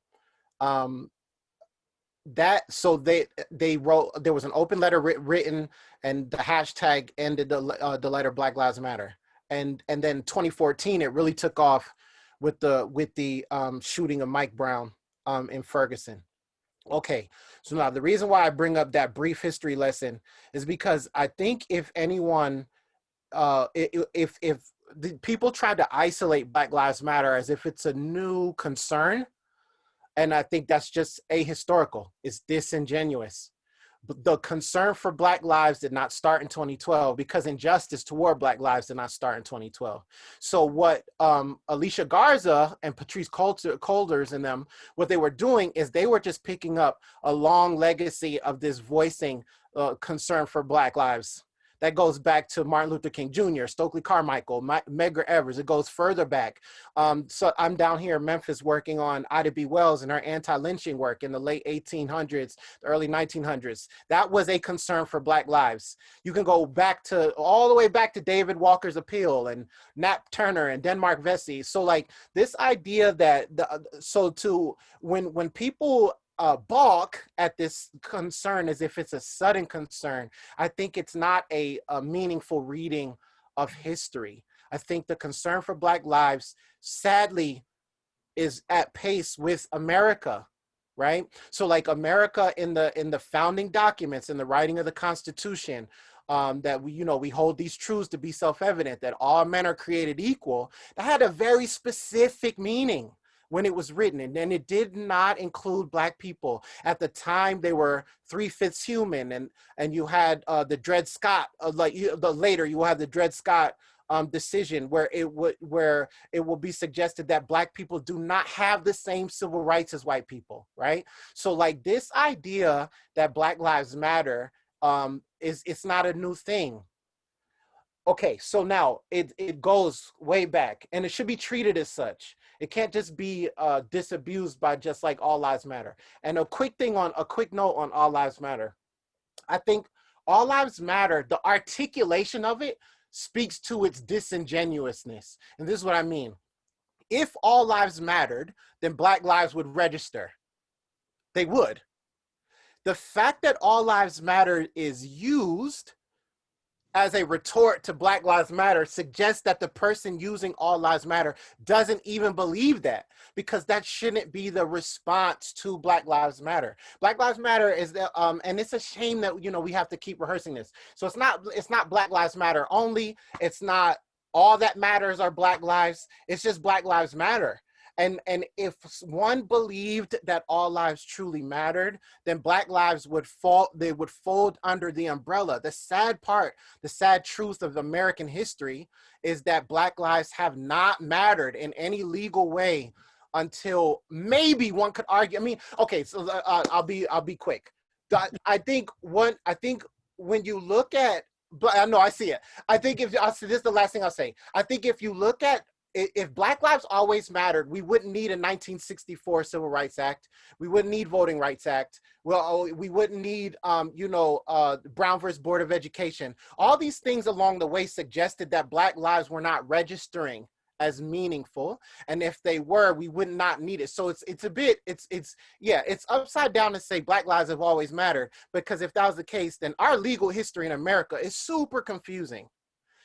They wrote, there was an open letter written, and the hashtag ended the letter Black Lives Matter. And then 2014, it really took off with the shooting of Mike Brown in Ferguson. Okay, so now the reason why I bring up that brief history lesson is because I think if anyone, if the people tried to isolate Black Lives Matter as if it's a new concern, and I think that's just ahistorical, it's disingenuous. the concern for Black lives did not start in 2012 because injustice toward Black lives did not start in 2012. So what Alicia Garza and Patrice Colders and them, what they were doing is they were just picking up a long legacy of this voicing concern for Black lives. That goes back to Martin Luther King Jr., Stokely Carmichael, Medgar Evers. It goes further back. So I'm down here in Memphis working on Ida B. Wells and her anti-lynching work in the late 1800s, the early 1900s. That was a concern for Black lives. You can go back to all the way back to David Walker's Appeal and Nat Turner and Denmark Vesey. So like this idea that when people balk at this concern as if it's a sudden concern, I think it's not a meaningful reading of history. I think the concern for Black lives, sadly, is at pace with America, right? So like America in the founding documents, in the writing of the Constitution, that we hold these truths to be self-evident, that all men are created equal, that had a very specific meaning when it was written, and it did not include Black people. At the time, they were 3/5 human, and you had the Dred Scott, later you will have the Dred Scott decision where it will be suggested that Black people do not have the same civil rights as white people, right? So like this idea that Black lives matter, it's not a new thing. Okay, so now it goes way back, and it should be treated as such. It can't just be disabused by just like all lives matter. And a quick note on all lives matter. I think all lives matter, the articulation of it speaks to its disingenuousness. And this is what I mean. If all lives mattered, then Black lives would register. They would. The fact that all lives matter is used as a retort to Black Lives Matter suggests that the person using all lives matter doesn't even believe that, because that shouldn't be the response to Black Lives Matter. Black Lives Matter is that, and it's a shame that, we have to keep rehearsing this. So it's not Black Lives Matter only. It's not all that matters are Black lives. It's just Black Lives Matter. And if one believed that all lives truly mattered, then Black lives would fold under the umbrella. The sad truth of American history is that Black lives have not mattered in any legal way until maybe one could argue. I mean, okay, so I'll be quick. I think when you look at, but no, I see it. I think this is the last thing I'll say. I think if you look at, if Black lives always mattered, we wouldn't need a 1964 Civil Rights Act. We wouldn't need Voting Rights Act. Well, we wouldn't need, Brown versus Board of Education. All these things along the way suggested that Black lives were not registering as meaningful, and if they were, we would not need it. So it's upside down to say Black lives have always mattered, because if that was the case, then our legal history in America is super confusing.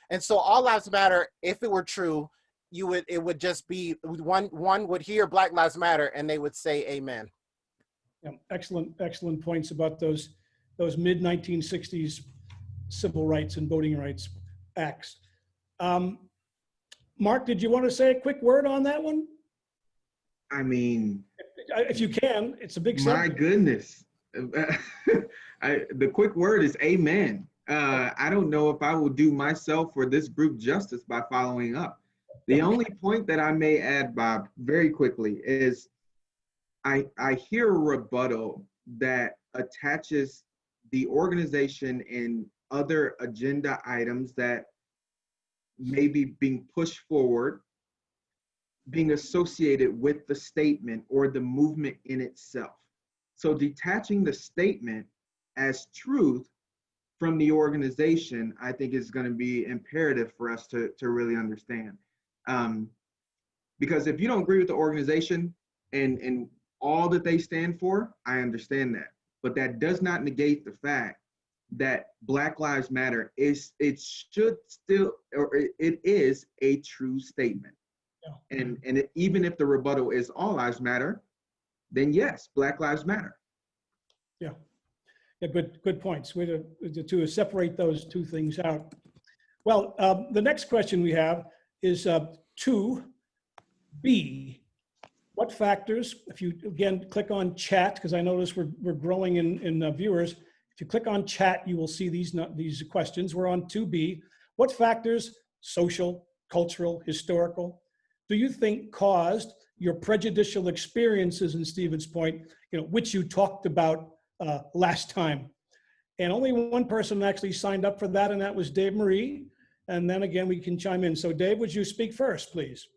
And so all lives matter, if it were true, it would just be one would hear Black Lives Matter and they would say amen. Yeah, excellent points about those mid 1960s civil rights and voting rights acts. Mark, did you want to say a quick word on that one? I mean, if you can, it's a big subject. My goodness. The quick word is amen. I don't know if I will do myself or this group justice by following up. The only point that I may add, Bob, very quickly is I hear a rebuttal that attaches the organization and other agenda items that may be being pushed forward, being associated with the statement or the movement in itself. So detaching the statement as truth from the organization, I think is going to be imperative for us to really understand. Because if you don't agree with the organization and all that they stand for, I understand that. But that does not negate the fact that Black Lives Matter is a true statement. Yeah. And even if the rebuttal is all lives matter, then yes, Black Lives Matter. Yeah, good points. Way to separate those two things out. Well, the next question we have is 2B. What factors, if you again click on chat, because I notice we're growing in viewers. If If you click on chat, you will see these questions. We're on 2B. What factors, social, cultural, historical, do you think caused your prejudicial experiences in Stevens Point, which you talked about last time? And only one person actually signed up for that, and that was Dave Marie. And then again, we can chime in. So Dave, would you speak first, please?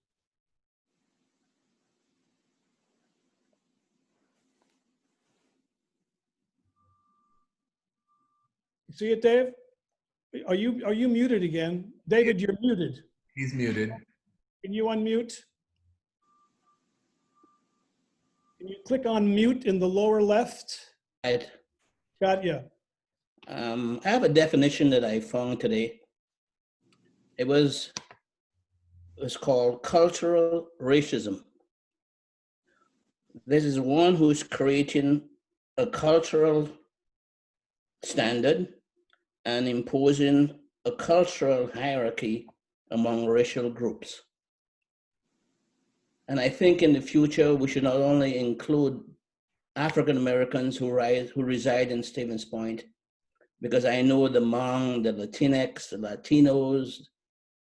See it, Dave? Are you muted again? David, you're muted. He's muted. Can you unmute? Can you click on mute in the lower left? Right. Got you. I have a definition that I found today. It was called cultural racism. This is one who's creating a cultural standard and imposing a cultural hierarchy among racial groups. And I think in the future, we should not only include African Americans who reside in Stevens Point, because I know the Hmong, the Latinx, the Latinos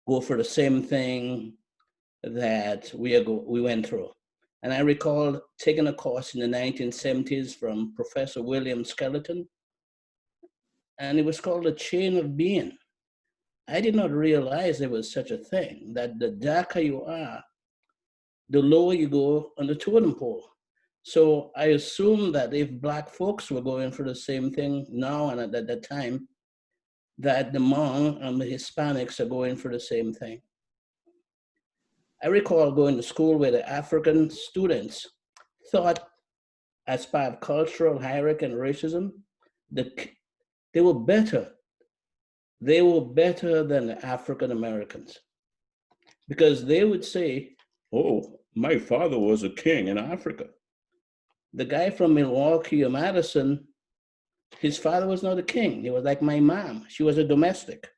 go for the same thing that we went through. And I recall taking a course in the 1970s from Professor William Skeleton, and it was called The Chain of Being. I did not realize there was such a thing, that the darker you are, the lower you go on the totem pole. So I assume that if Black folks were going through the same thing now and at that time, that the Hmong and the Hispanics are going for the same thing. I recall going to school where the African students thought, as part of cultural hierarchy and racism, that they were better. They were better than the African Americans, because they would say, "Oh, my father was a king in Africa." The guy from Milwaukee or Madison, his father was not a king. He was like my mom. She was a domestic.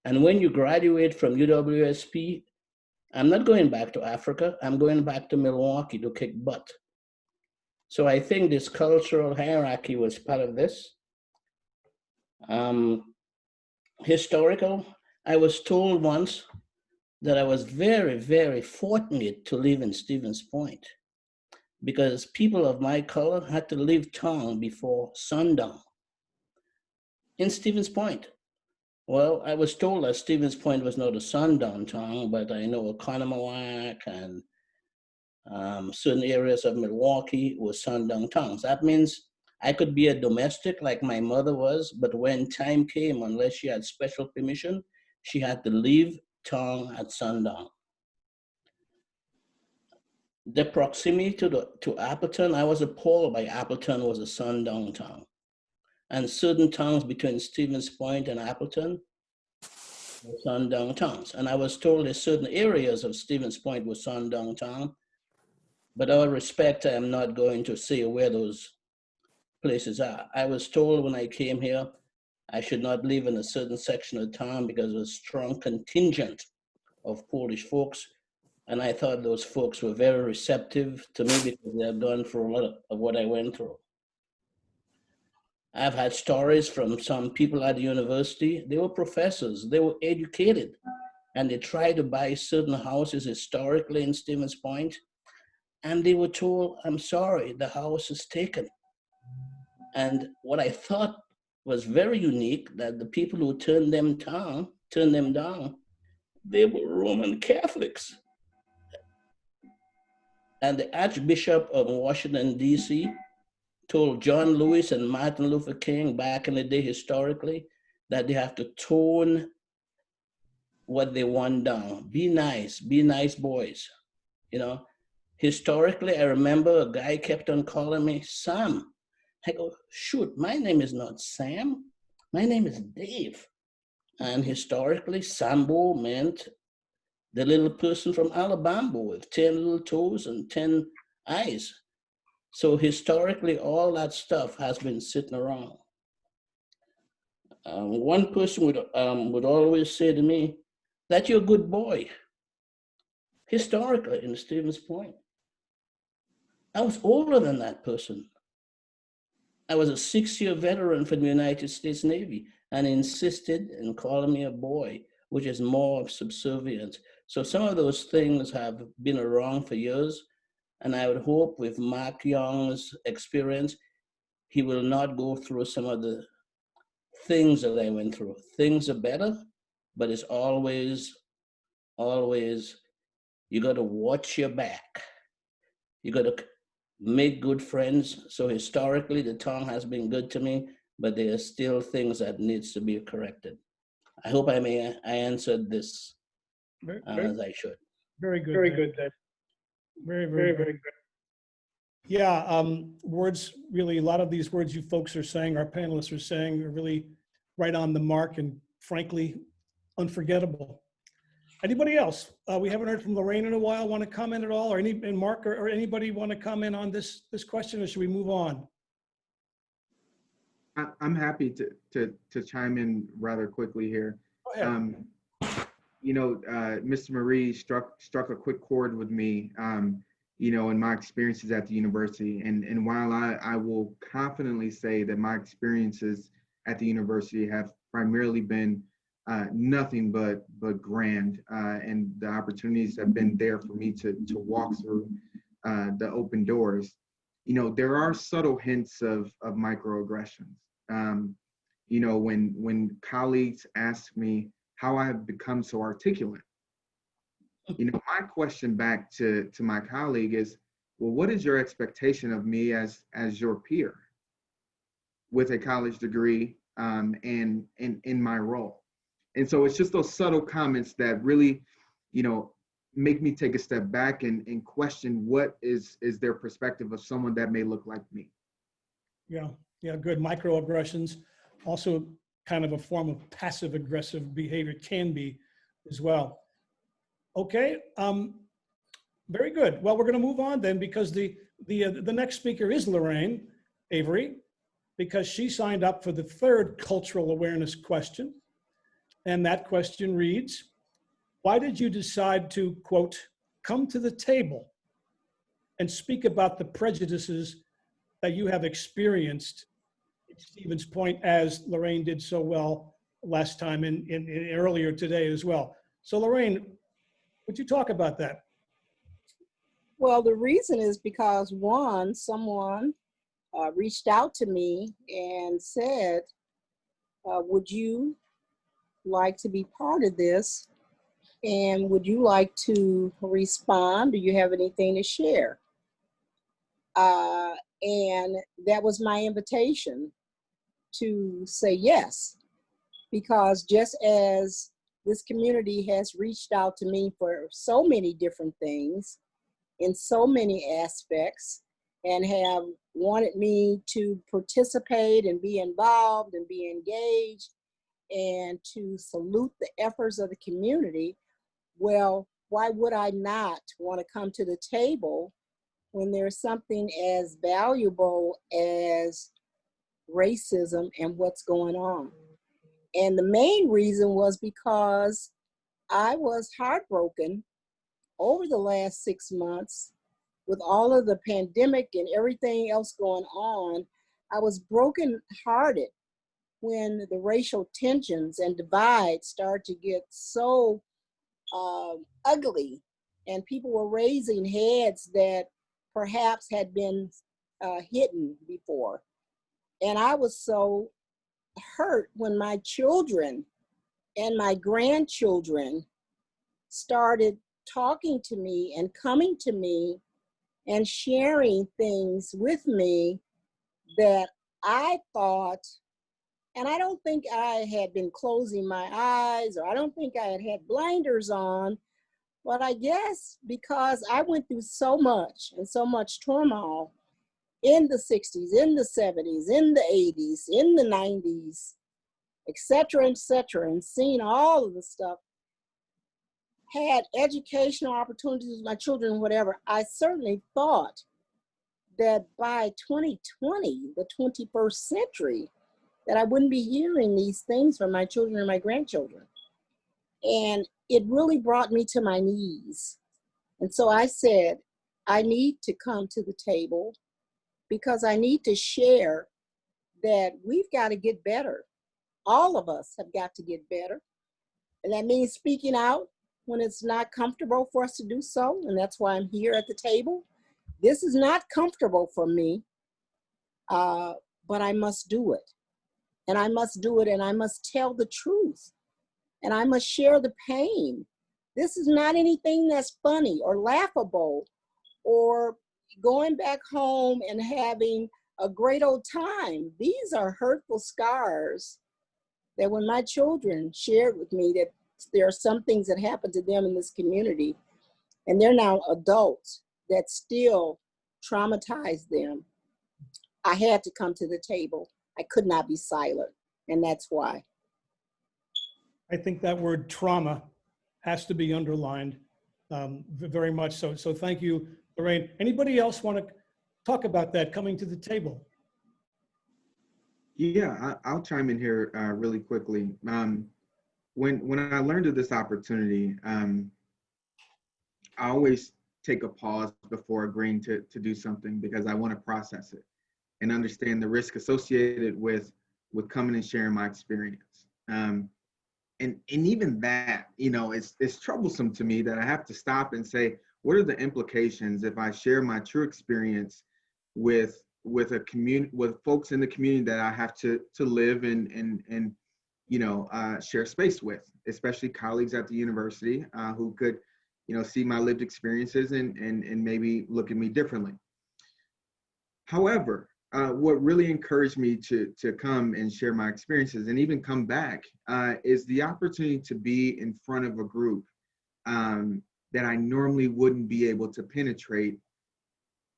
And when you graduate from UWSP, I'm not going back to Africa. I'm going back to Milwaukee to kick butt. So I think this cultural hierarchy was part of this. Historical, I was told once that I was very, very fortunate to live in Stevens Point, because people of my color had to leave town before sundown in Stevens Point. Well, I was told that Stevens Point was not a sundown town, but I know Oconomowoc and certain areas of Milwaukee were sundown towns. That means I could be a domestic like my mother was, but when time came, unless she had special permission, she had to leave town at sundown. The proximity to Appleton, I was appalled by Appleton was a sundown town. And certain towns between Stevens Point and Appleton were sundown towns. And I was told that certain areas of Stevens Point were sundown town. But out of respect, I am not going to say where those places are. I was told when I came here, I should not live in a certain section of town because of a strong contingent of Polish folks. And I thought those folks were very receptive to me because they had gone through a lot of what I went through. I've had stories from some people at the university. They were professors, they were educated, and they tried to buy certain houses historically in Stevens Point. And they were told, "I'm sorry, the house is taken." And what I thought was very unique, that the people who turned them down, they were Roman Catholics. And the Archbishop of Washington, D.C. told John Lewis and Martin Luther King back in the day historically that they have to tone what they want down. Be nice boys. You know, historically, I remember a guy kept on calling me Sam. I go, shoot, my name is not Sam. My name is Dave. And historically, Sambo meant the little person from Alabama with 10 little toes and 10 eyes. So historically, all that stuff has been sitting around. One person would always say to me, that you're a good boy. Historically, in Stevens Point. I was older than that person. I was a 6-year veteran for the United States Navy and insisted in calling me a boy, which is more of subservience. So some of those things have been around for years. And I would hope with Mark Young's experience, he will not go through some of the things that I went through. Things are better, but it's always, you got to watch your back. You got to make good friends. So historically, the tongue has been good to me, but there are still things that needs to be corrected. I hope I answered this as I should. Very good. Very Dave. good, Dave. Very Very good. Yeah, words, really, a lot of these words you folks are saying, our panelists are saying, are really right on the mark and frankly, unforgettable. Anybody else? We haven't heard from Lorraine in a while. Want to comment at all? Or and Mark or anybody want to comment on this question, or should we move on? I'm happy to chime in rather quickly here. Go ahead. Mr. Marie struck a quick chord with me, in my experiences at the university. And while I will confidently say that my experiences at the university have primarily been nothing but grand, and the opportunities have been there for me to walk through the open doors. There are subtle hints of microaggressions. When colleagues ask me how I have become so articulate, my question back to my colleague is, well, what is your expectation of me as your peer with a college degree and in my role? And so it's just those subtle comments that really, make me take a step back and question what is their perspective of someone that may look like me. Yeah, good. Microaggressions, also kind of a form of passive aggressive behavior, can be as well. Okay, very good. Well, we're going to move on then, because the next speaker is Lorraine Avery, because she signed up for the third cultural awareness question. And that question reads, why did you decide to, quote, come to the table and speak about the prejudices that you have experienced, Stephen's point, as Lorraine did so well last time and earlier today as well. So Lorraine, would you talk about that? Well, the reason is because someone reached out to me and said, would you like to be part of this? And would you like to respond? Do you have anything to share? And that was my invitation to say yes, because just as this community has reached out to me for so many different things in so many aspects and have wanted me to participate and be involved and be engaged and to salute the efforts of the community, well, why would I not want to come to the table when there's something as valuable as racism and what's going on? And the main reason was because I was heartbroken over the last 6 months with all of the pandemic and everything else going on. I was brokenhearted when the racial tensions and divides started to get so ugly, and people were raising heads that perhaps had been hidden before. And I was so hurt when my children and my grandchildren started talking to me and coming to me and sharing things with me that I thought, and I don't think I had been closing my eyes, or I don't think I had blinders on, but I guess because I went through so much and so much turmoil in the 60s, in the 70s, in the 80s, in the 90s, et cetera, and seeing all of the stuff, had educational opportunities with my children, whatever, I certainly thought that by 2020, the 21st century, that I wouldn't be hearing these things from my children and my grandchildren. And it really brought me to my knees. And so I said, I need to come to the table because I need to share that we've got to get better. All of us have got to get better. And that means speaking out when it's not comfortable for us to do so. And that's why I'm here at the table. This is not comfortable for me, but I must do it. And I must do it, and I must tell the truth. And I must share the pain. This is not anything that's funny or laughable or going back home and having a great old time. These are hurtful scars that when my children shared with me that there are some things that happen to them in this community, and they're now adults that still traumatize them. I had to come to the table. I could not be silent, and that's why. I think that word trauma has to be underlined very much so. So thank you, Lorraine. Anybody else want to talk about that coming to the table? Yeah, I'll chime in here really quickly. When I learned of this opportunity, I always take a pause before agreeing to do something because I want to process it and understand the risk associated with coming and sharing my experience. And even that, you know, it's troublesome to me that I have to stop and say, what are the implications if I share my true experience with a community, with folks in the community that I have to live and you know, share space with, especially colleagues at the university who could, you know, see my lived experiences and maybe look at me differently. However, what really encouraged me to come and share my experiences and even come back is the opportunity to be in front of a group that I normally wouldn't be able to penetrate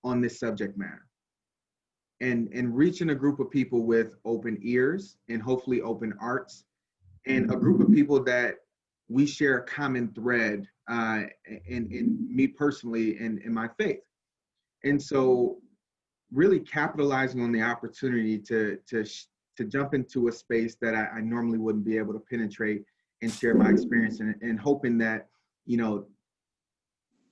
on this subject matter. And reaching a group of people with open ears and hopefully open hearts, and a group of people that we share a common thread in me personally in my faith. And so really capitalizing on the opportunity to jump into a space that I normally wouldn't be able to penetrate and share my experience and hoping that, you know,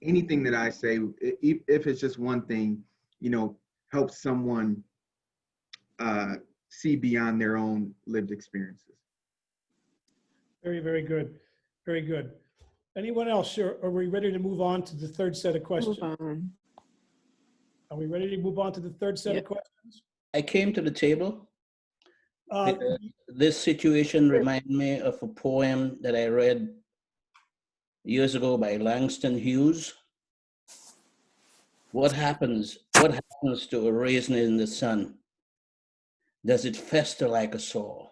anything that I say, if it's just one thing, you know, helps someone see beyond their own lived experiences. Very, very good. Very good. Anyone else? Are we ready to move on to the third set of questions? Move on. Are we ready to move on to the third set of questions? I came to the table. Uh, This situation reminded me of a poem that I read years ago by Langston Hughes. What happens to a raisin in the sun? Does it fester like a sore,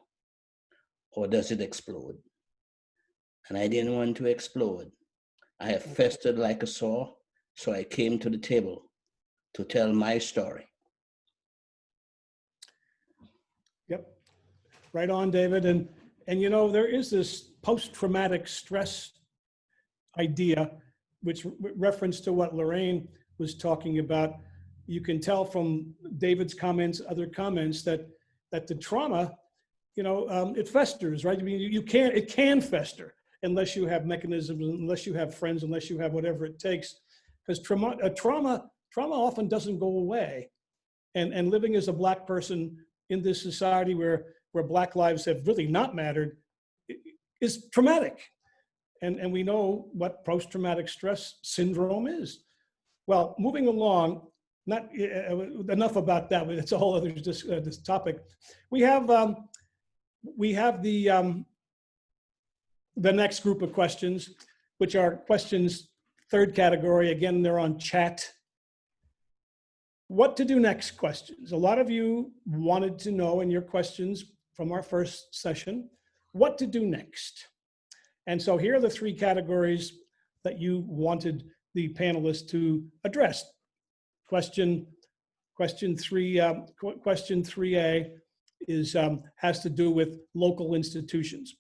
or does it explode? And I didn't want to explode. I have festered like a sore, so I came to the table to tell my story. Yep. Right on, David. And you know, there is this post-traumatic stress idea, which reference to what Lorraine was talking about. You can tell from David's comments, other comments, that the trauma, you know, it festers, right? I mean, it can fester unless you have mechanisms, unless you have friends, unless you have whatever it takes, because trauma often doesn't go away. And living as a Black person in this society where Black lives have really not mattered is traumatic. And we know what post-traumatic stress syndrome is. Well, moving along, not enough about that, but it's a whole other this topic. We have the next group of questions, which are questions, third category. Again, they're on chat. What to do next questions. A lot of you wanted to know in your questions from our first session, what to do next. And so here are the three categories that you wanted the panelists to address. Question 3A is has to do with local institutions.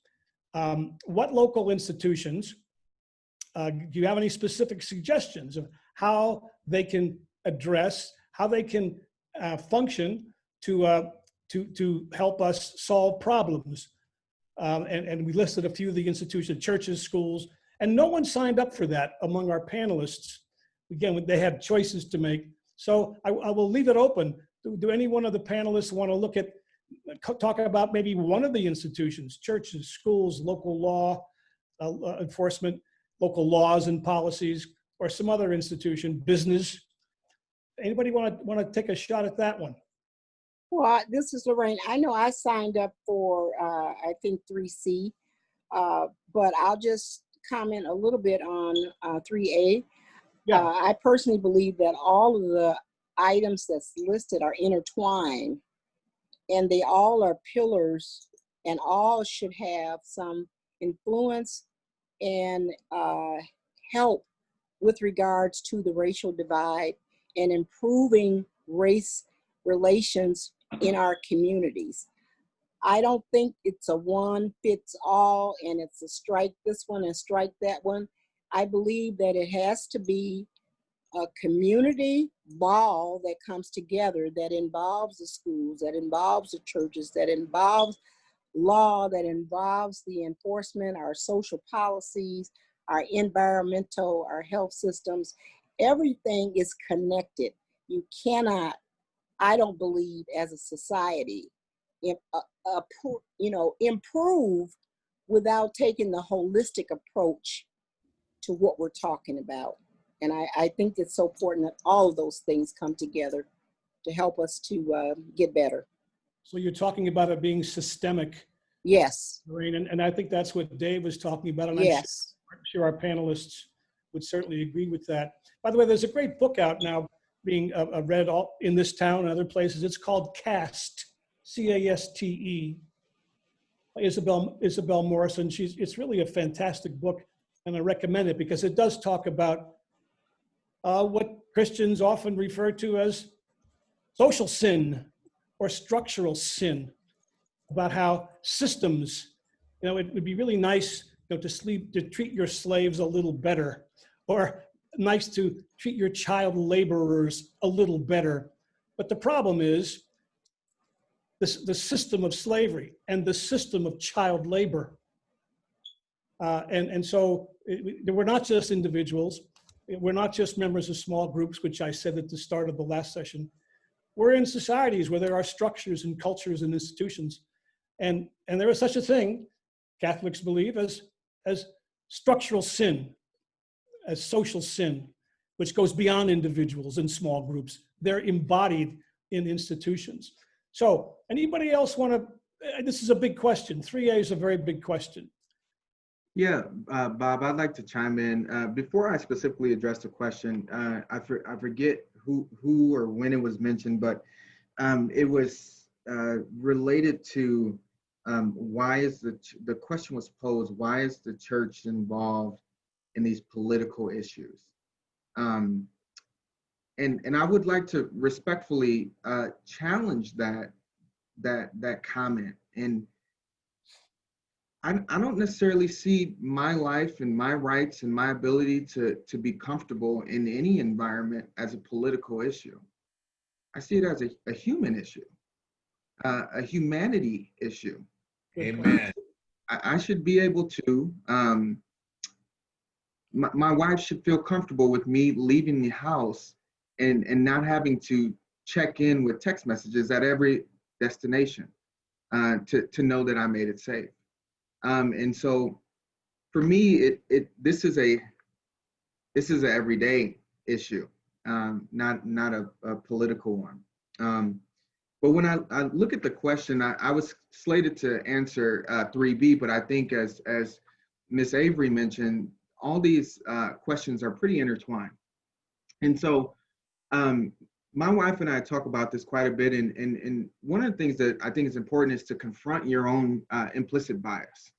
What local institutions, do you have any specific suggestions of how they can address, how they can function to help us solve problems? And we listed a few of the institutions, churches, schools, and no one signed up for that among our panelists. Again, they had choices to make. So I will leave it open. Do any one of the panelists want to look at talk about maybe one of the institutions, churches, schools, local law enforcement, local laws and policies, or some other institution, business. Anybody want to take a shot at that one? Well, this is Lorraine. I know I signed up for, I think 3C, but I'll just comment a little bit on 3A. Yeah. I personally believe that all of the items that's listed are intertwined, and they all are pillars, and all should have some influence and help with regards to the racial divide and improving race relations in our communities. I don't think it's a one fits all and it's a strike this one and strike that one. I believe that it has to be a community ball that comes together, that involves the schools, that involves the churches, that involves law, that involves the enforcement, our social policies, our environmental, our health systems. Everything is connected. You cannot, I don't believe, as a society, improve without taking the holistic approach to what we're talking about. And I think it's so important that all of those things come together to help us to get better. So you're talking about it being systemic. Yes. Lorraine, and I think that's what Dave was talking about. And Yes. I'm sure our panelists would certainly agree with that. By the way, there's a great book out now being read in this town and other places. It's called CASTE, C-A-S-T-E. Isabel Morrison. It's really a fantastic book, and I recommend it because it does talk about what Christians often refer to as social sin or structural sin, about how systems, it would be really nice to treat your slaves a little better, or nice to treat your child laborers a little better. But the problem is the system of slavery and the system of child labor. And so we're not just individuals. We're not just members of small groups, which I said at the start of the last session. We're in societies where there are structures and cultures and institutions. And there is such a thing, Catholics believe, as structural sin, as social sin, which goes beyond individuals and small groups. They're embodied in institutions. So anybody else want to, this is a big question. 3A is a very big question. Yeah, Bob, I'd like to chime in. Before I specifically address the question, I forget who or when it was mentioned, but it was related to why is the question was posed, why is the church involved in these political issues? And I would like to respectfully challenge that comment. And I don't necessarily see my life and my rights and my ability to be comfortable in any environment as a political issue. I see it as a human issue, a humanity issue. Amen. I should be able to, my wife should feel comfortable with me leaving the house and not having to check in with text messages at every destination to know that I made it safe. And so for me, this is an everyday issue, not a political one. But when I look at the question, I was slated to answer 3B, but I think as Ms. Avery mentioned, all these questions are pretty intertwined. And so my wife and I talk about this quite a bit. And one of the things that I think is important is to confront your own implicit bias,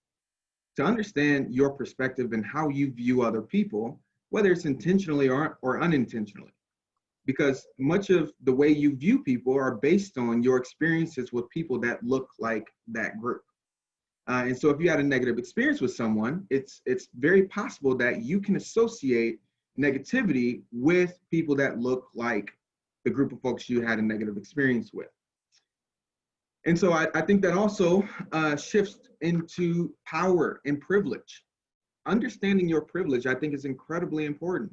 to understand your perspective and how you view other people, whether it's intentionally or unintentionally. Because much of the way you view people are based on your experiences with people that look like that group. And so if you had a negative experience with someone, it's very possible that you can associate negativity with people that look like the group of folks you had a negative experience with. And so I think that also shifts into power and privilege. Understanding your privilege, I think, is incredibly important.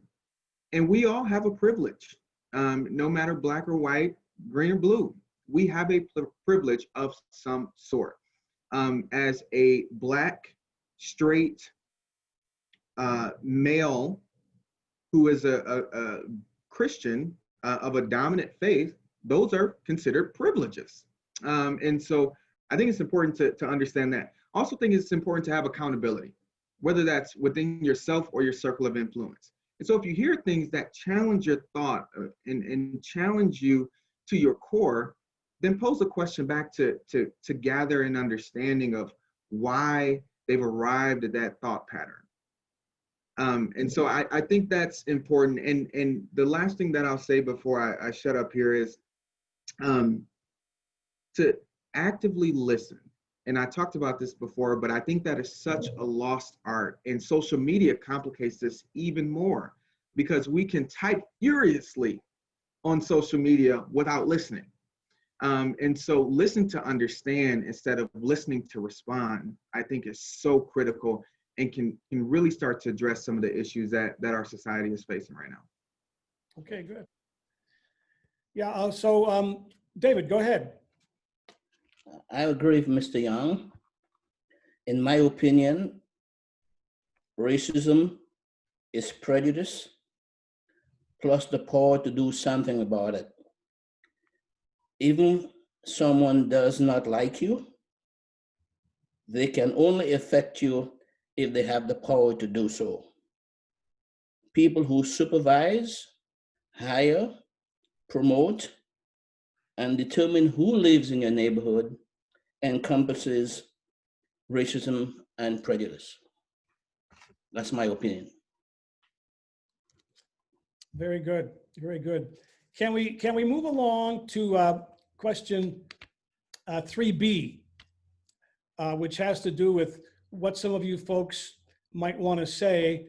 And we all have a privilege, no matter black or white, green or blue. we have a privilege of some sort. As a Black, straight male who is a Christian of a dominant faith, those are considered privileges. And so I think it's important to understand that. I also think it's important to have accountability, whether that's within yourself or your circle of influence. And so if you hear things that challenge your thought and challenge you to your core, then pose a question back to gather an understanding of why they've arrived at that thought pattern. And so I think that's important. And the last thing that I'll say before I shut up here is to actively listen. And I talked about this before, but I think that is such a lost art. And social media complicates this even more because we can type furiously on social media without listening. And so listen to understand instead of listening to respond, I think is so critical and can really start to address some of the issues that our society is facing right now. Okay, good. Yeah, so David, go ahead. I agree with Mr. Young. In my opinion, racism is prejudice plus the power to do something about it. Even someone does not like you, they can only affect you if they have the power to do so. People who supervise, hire, promote, and determine who lives in your neighborhood encompasses racism and prejudice. That's my opinion. Very good, very good. Can we move along to question 3B, which has to do with what some of you folks might want to say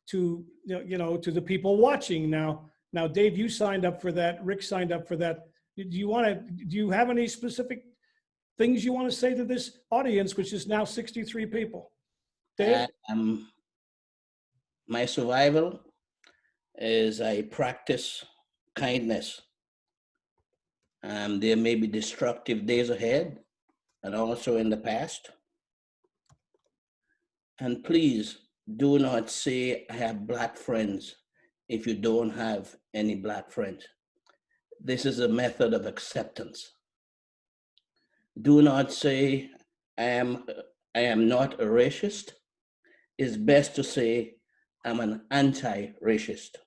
to to the people watching now. Now, Dave, you signed up for that. Rick signed up for that. Do you have any specific things you want to say to this audience, which is now 63 people? Dave? My survival is I practice kindness. There may be destructive days ahead and also in the past. And please do not say I have Black friends if you don't have any Black friends. This is a method of acceptance. Do not say I am not a racist. It's best to say I'm an anti-racist.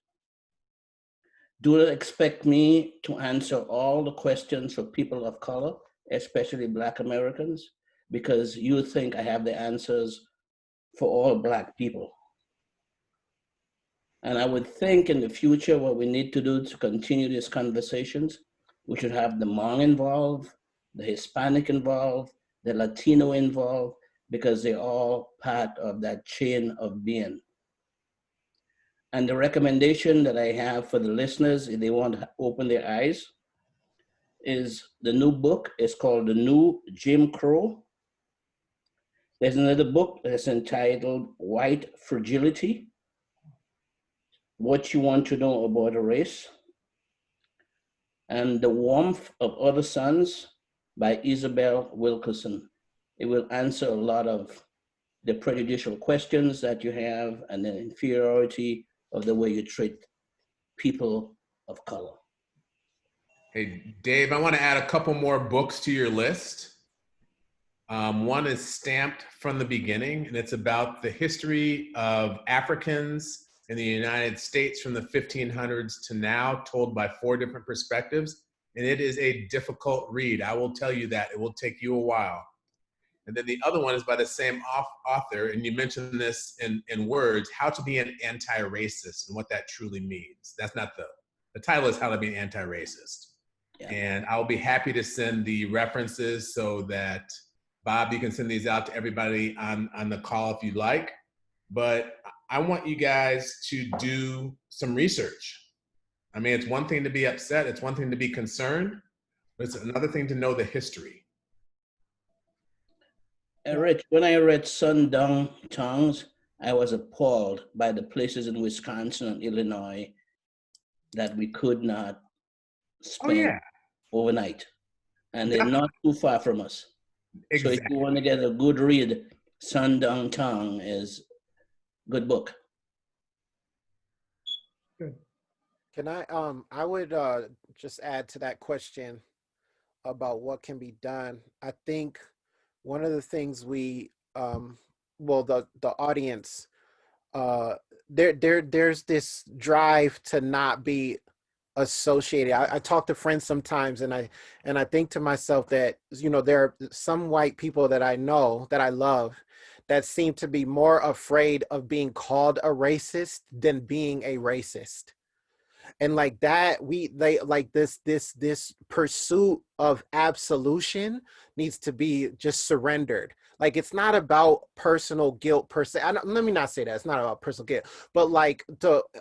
Do not expect me to answer all the questions for people of color, especially Black Americans, because you think I have the answers for all Black people. And I would think in the future what we need to do to continue these conversations, we should have the Hmong involved, the Hispanic involved, the Latino involved, because they're all part of that chain of being. And the recommendation that I have for the listeners, if they want to open their eyes, is the new book. It's called The New Jim Crow. There's another book that's entitled White Fragility, What You Want to Know About a Race, and The Warmth of Other Suns by Isabel Wilkerson. It will answer a lot of the prejudicial questions that you have and the inferiority of the way you treat people of color. Hey, Dave, I want to add a couple more books to your list. One is Stamped from the Beginning, and it's about the history of Africans in the United States from the 1500s to now, told by 4 different perspectives. And it is a difficult read. I will tell you that. It will take you a while. And then the other one is by the same author, and you mentioned this in words, How to Be an Anti-Racist and what that truly means. That's not the title is How to Be an Anti-Racist. Yeah. And I'll be happy to send the references so that, Bob, you can send these out to everybody on the call if you'd like. But I want you guys to do some research. I mean, it's one thing to be upset, it's one thing to be concerned, but it's another thing to know the history. Rich, when I read Sundown Tongues, I was appalled by the places in Wisconsin and Illinois that we could not spend overnight. and they're not too far from us. So if Exactly. you want to get a good read, Sundown Town is good book. Can I would just add to that question about what can be done. I think one of the things we, well, the audience, there's this drive to not be associated. I talk to friends sometimes, and I think to myself that, you know, there are some white people that I know that I love that seem to be more afraid of being called a racist than being a racist. And like that, they like this pursuit of absolution needs to be just surrendered. Like, it's not about personal guilt per se. Let me not say that it's not about personal guilt, but like,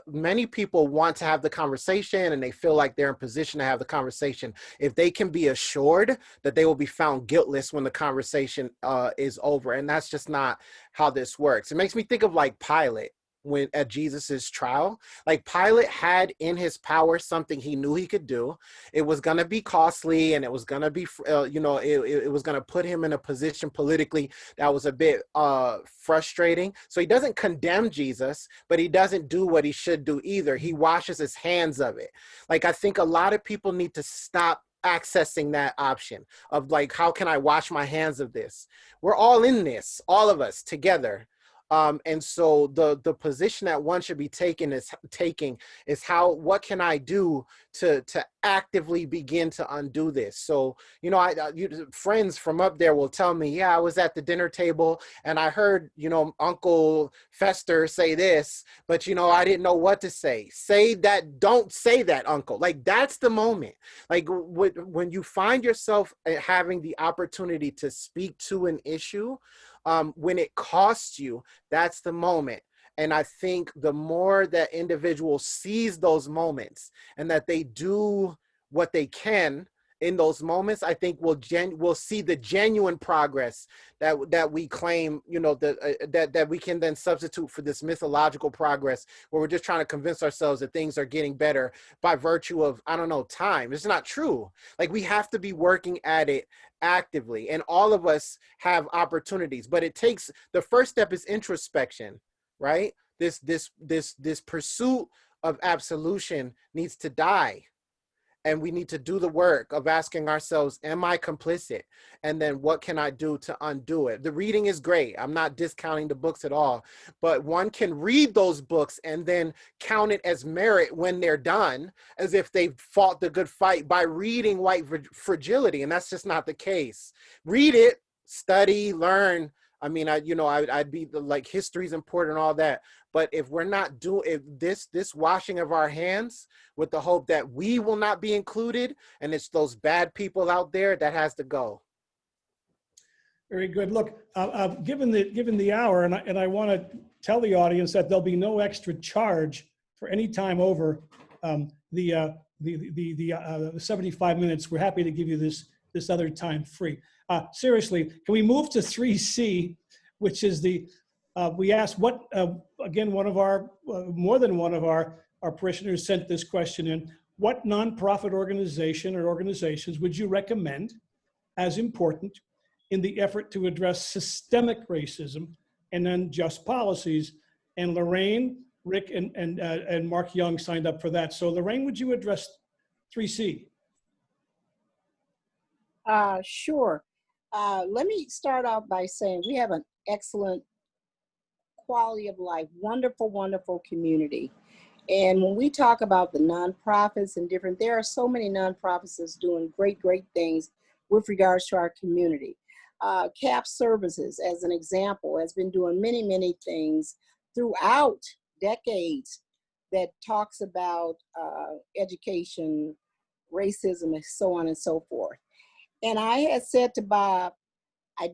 many people want to have the conversation and they feel like they're in position to have the conversation if they can be assured that they will be found guiltless when the conversation is over. And that's just not how this works. It makes me think of like Pilate. When at Jesus's trial, like, Pilate had in his power something he knew he could do. It was going to be costly, and it was going to be, it was going to put him in a position politically that was a bit frustrating. So he doesn't condemn Jesus, but he doesn't do what he should do either. He washes his hands of it. Like, I think a lot of people need to stop accessing that option of like, how can I wash my hands of this? We're all in this, all of us together. And so the position that one should be taking is what can I do to actively begin to undo this? So, you know, friends from up there will tell me, yeah, I was at the dinner table and I heard, you know, Uncle Fester say this, but, you know, I didn't know what to say. Say that, don't say that, Uncle. Like, that's the moment. Like, when you find yourself having the opportunity to speak to an issue, when it costs you, that's the moment. And I think the more that individual sees those moments and that they do what they can in those moments, I think we'll see the genuine progress that we claim, you know, that we can then substitute for this mythological progress where we're just trying to convince ourselves that things are getting better by virtue of, I don't know, time. It's not true. Like, we have to be working at it actively, and all of us have opportunities, but it takes, the first step is introspection, right? This pursuit of absolution needs to die. And we need to do the work of asking ourselves, am I complicit? And then what can I do to undo it? The reading is great. I'm not discounting the books at all, but one can read those books and then count it as merit when they're done, as if they've fought the good fight by reading White Fragility. And that's just not the case. Read it, study, learn. I mean, I'd be like, history is important and all that. But if we're not doing this washing of our hands with the hope that we will not be included, and it's those bad people out there, that has to go. Very good. Look, given the hour, and I want to tell the audience that there'll be no extra charge for any time over the 75 minutes. We're happy to give you this other time free. Seriously, can we move to 3C, which is we asked what, again, one of our, more than one of our parishioners sent this question in. What nonprofit organization or organizations would you recommend as important in the effort to address systemic racism and unjust policies? And Lorraine, Rick, and Mark Young signed up for that. So Lorraine, would you address 3C? Sure. Let me start out by saying we have an excellent quality of life, wonderful, wonderful community. And when we talk about the nonprofits and different, there are so many nonprofits that's doing great, great things with regards to our community. CAP Services, as an example, has been doing many, many things throughout decades that talks about education, racism, and so on and so forth. And I had said to Bob, I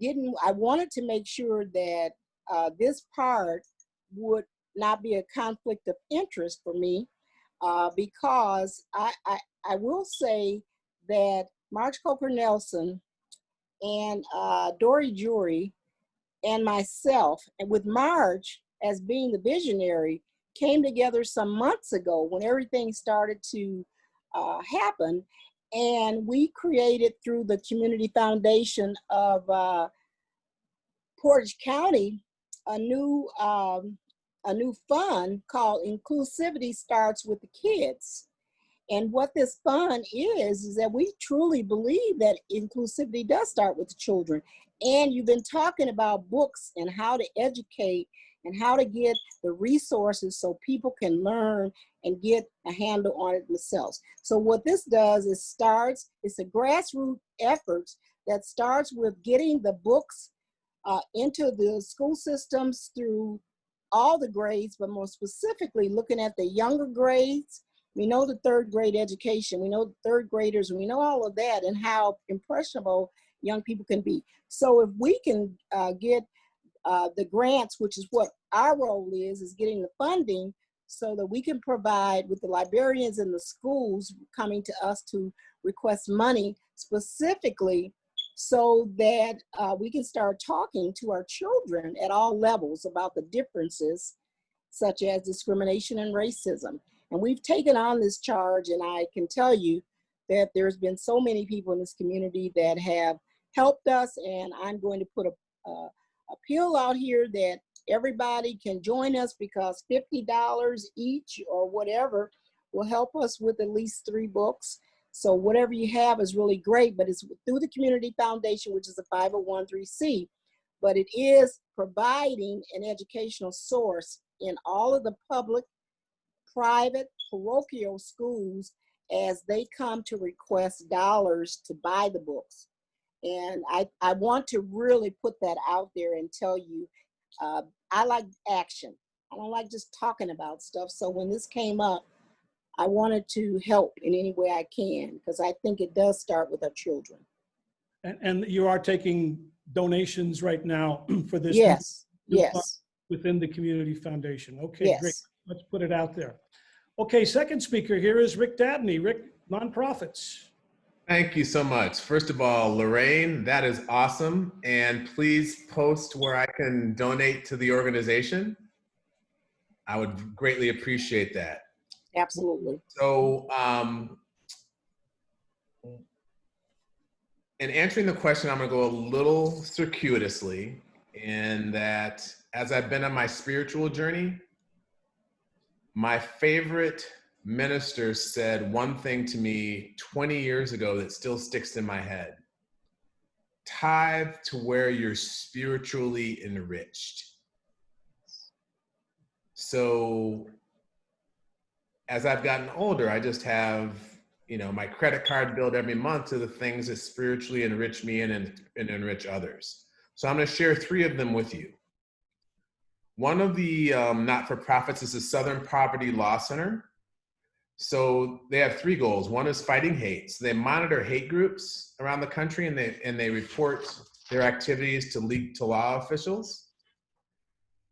wanted to make sure that this part would not be a conflict of interest for me, because I will say that Marge Coker Nelson and Dory Jury and myself, and with Marge as being the visionary, came together some months ago when everything started to happen. And we created through the Community Foundation of Portage County a new fund called Inclusivity Starts with the Kids. And what this fund is that we truly believe that inclusivity does start with the children. And you've been talking about books and how to educate and how to get the resources so people can learn and get a handle on it themselves. So what this does is it's a grassroots effort that starts with getting the books into the school systems through all the grades, but more specifically looking at the younger grades. We know the third grade education, we know the third graders, and we know all of that and how impressionable young people can be. So if we can get the grants, which is what our role is getting the funding so that we can provide with the librarians in the schools coming to us to request money specifically so that we can start talking to our children at all levels about the differences such as discrimination and racism. And we've taken on this charge, and I can tell you that there's been so many people in this community that have helped us, and I'm going to put a appeal out here that everybody can join us because $50 each or whatever will help us with at least 3 books. So whatever you have is really great, but it's through the Community Foundation, which is a 501(c), but it is providing an educational source in all of the public, private, parochial schools as they come to request dollars to buy the books. And I want to really put that out there and tell you, I like action. I don't like just talking about stuff. So when this came up, I wanted to help in any way I can because I think it does start with our children. And you are taking donations right now for this? Yes, new yes. fund within the Community Foundation. Okay, Yes. Great. Let's put it out there. Okay, second speaker here is Rick Dabney. Rick, nonprofits. Thank you so much. First of all, Lorraine, that is awesome. And please post where I can donate to the organization. I would greatly appreciate that. Absolutely. So, in answering the question, I'm going to go a little circuitously in that as I've been on my spiritual journey, my favorite minister said one thing to me 20 years ago that still sticks in my head. Tithe to where you're spiritually enriched. So as I've gotten older, I just have, my credit card billed every month to the things that spiritually enrich me and enrich others. So I'm going to share 3 of them with you. One of the not-for-profits is the Southern Poverty Law Center. So they have 3 goals. One is fighting hate. So they monitor hate groups around the country and they report their activities to law officials.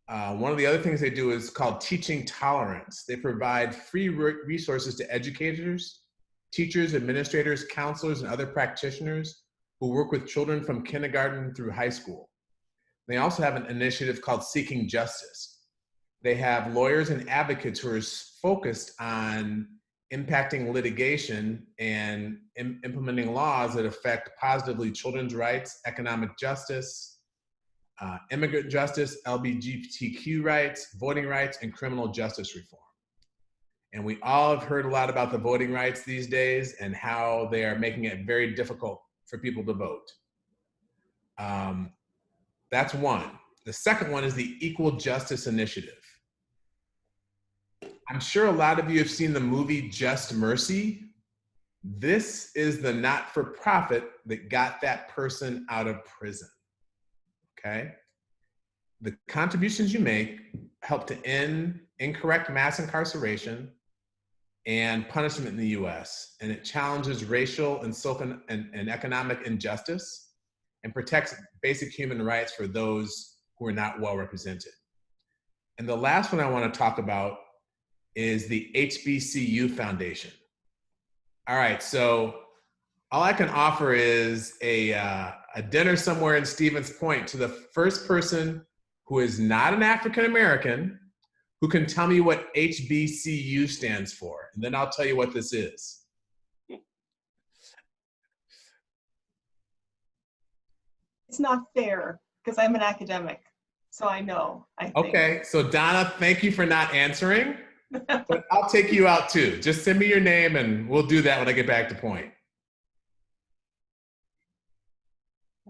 One of the other things they do is called teaching tolerance. They provide free resources to educators, teachers, administrators, counselors, and other practitioners who work with children from kindergarten through high school. They also have an initiative called Seeking Justice. They have lawyers and advocates who are focused on impacting litigation and implementing laws that affect positively children's rights, economic justice, immigrant justice, LGBTQ rights, voting rights, and criminal justice reform. And we all have heard a lot about the voting rights these days and how they are making it very difficult for people to vote. That's one. The second one is the Equal Justice Initiative. I'm sure a lot of you have seen the movie Just Mercy. This is the not-for-profit that got that person out of prison, okay? The contributions you make help to end incorrect mass incarceration and punishment in the US, and it challenges racial and social and economic injustice and protects basic human rights for those who are not well represented. And the last one I want to talk about is the HBCU Foundation. All right, so all I can offer is a dinner somewhere in Stevens Point to the first person who is not an African American who can tell me what HBCU stands for, and then I'll tell you what this is. It's not fair because I'm an academic, so I know, I think. Okay, so Donna, thank you for not answering, but I'll take you out too. Just send me your name and we'll do that when I get back to point.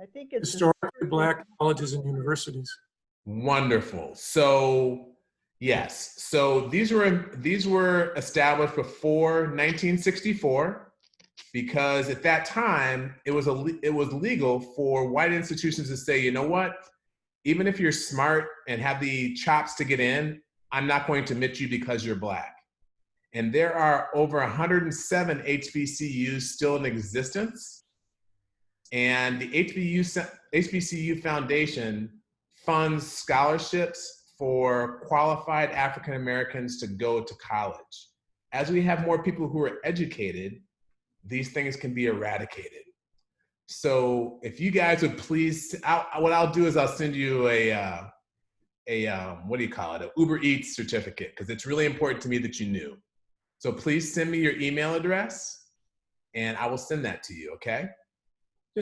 I think it's Historically Black colleges and universities. Wonderful. So yes, so these were established before 1964 because at that time it was legal for white institutions to say, you know what, even if you're smart and have the chops to get in, I'm not going to admit you because you're Black. And there are over 107 HBCUs still in existence. And the HBCU Foundation funds scholarships for qualified African Americans to go to college. As we have more people who are educated, these things can be eradicated. So if you guys would please, what I'll do is I'll send you a what do you call it? An Uber Eats certificate, because it's really important to me that you knew. So please send me your email address and I will send that to you, okay?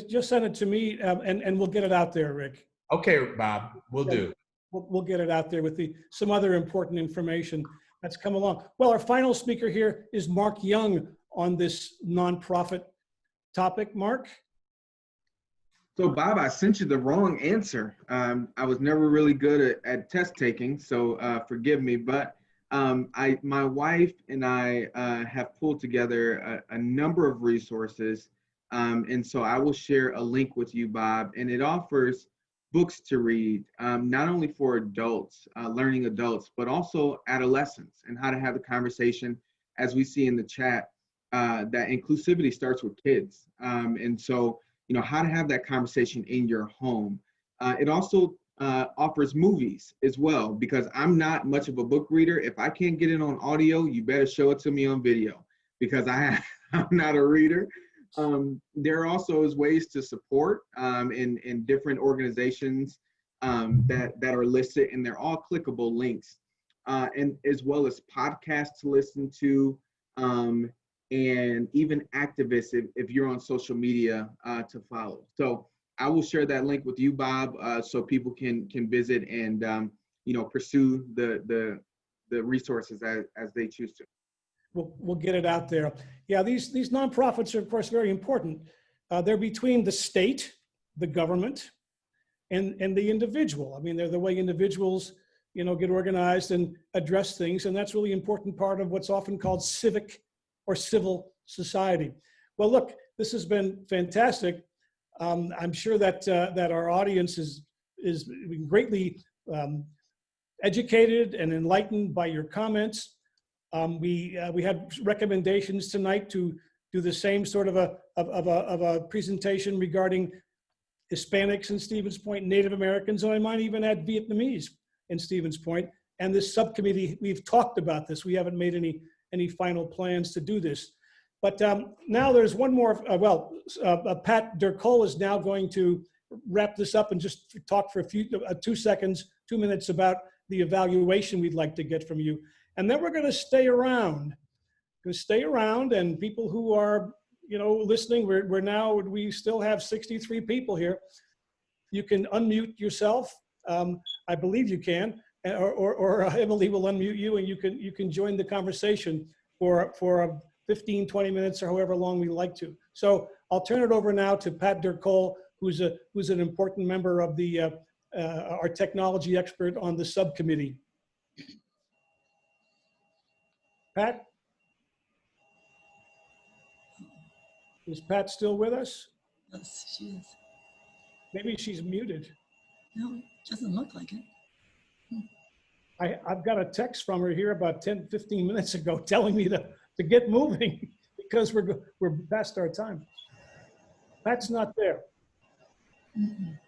Just send it to me and we'll get it out there, Rick. Okay, Bob, we'll do. We'll get it out there with some other important information that's come along. Well, our final speaker here is Mark Young on this nonprofit topic. Mark? So Bob, I sent you the wrong answer. I was never really good at test taking, so forgive me. But my wife and I have pulled together a number of resources, and so I will share a link with you, Bob. And it offers books to read, not only for adults, learning adults, but also adolescents, and how to have the conversation, as we see in the chat, that inclusivity starts with kids, and so. How to have that conversation in your home. It also offers movies as well, because I'm not much of a book reader. If I can't get it on audio, you better show it to me on video, because I'm not a reader. There also is ways to support in different organizations that are listed, and they're all clickable links, and as well as podcasts to listen to, and even activists if you're on social media to follow. So I will share that link with you, Bob, so people can visit and pursue the resources as they choose to. We'll get it out there. Yeah, these nonprofits are, of course, very important. They're between the state, the government, and the individual. I mean, they're the way individuals get organized and address things, and that's really important part of what's often called civic or civil society. Well, look, this has been fantastic. I'm sure that our audience is greatly educated and enlightened by your comments. We had recommendations tonight to do the same sort of a presentation regarding Hispanics in Stevens Point, Native Americans, and I might even add Vietnamese in Stevens Point. And this subcommittee, we've talked about this. We haven't made any final plans to do this. But now there's one more, Pat Durkol is now going to wrap this up and just talk for a few, 2 minutes about the evaluation we'd like to get from you. And then we're gonna stay around. And people who are, listening, we still have 63 people here. You can unmute yourself. I believe you can. Or Emily will unmute you and you can join the conversation for 15, 20 minutes or however long we like to. So I'll turn it over now to Pat Durkol, who's an important member of our technology expert on the subcommittee. Pat? Is Pat still with us? Yes, she is. Maybe she's muted. No, it doesn't look like it. I've got a text from her here about 10, 15 minutes ago telling me to get moving because we're past our time. Pat's not there. Mm-mm.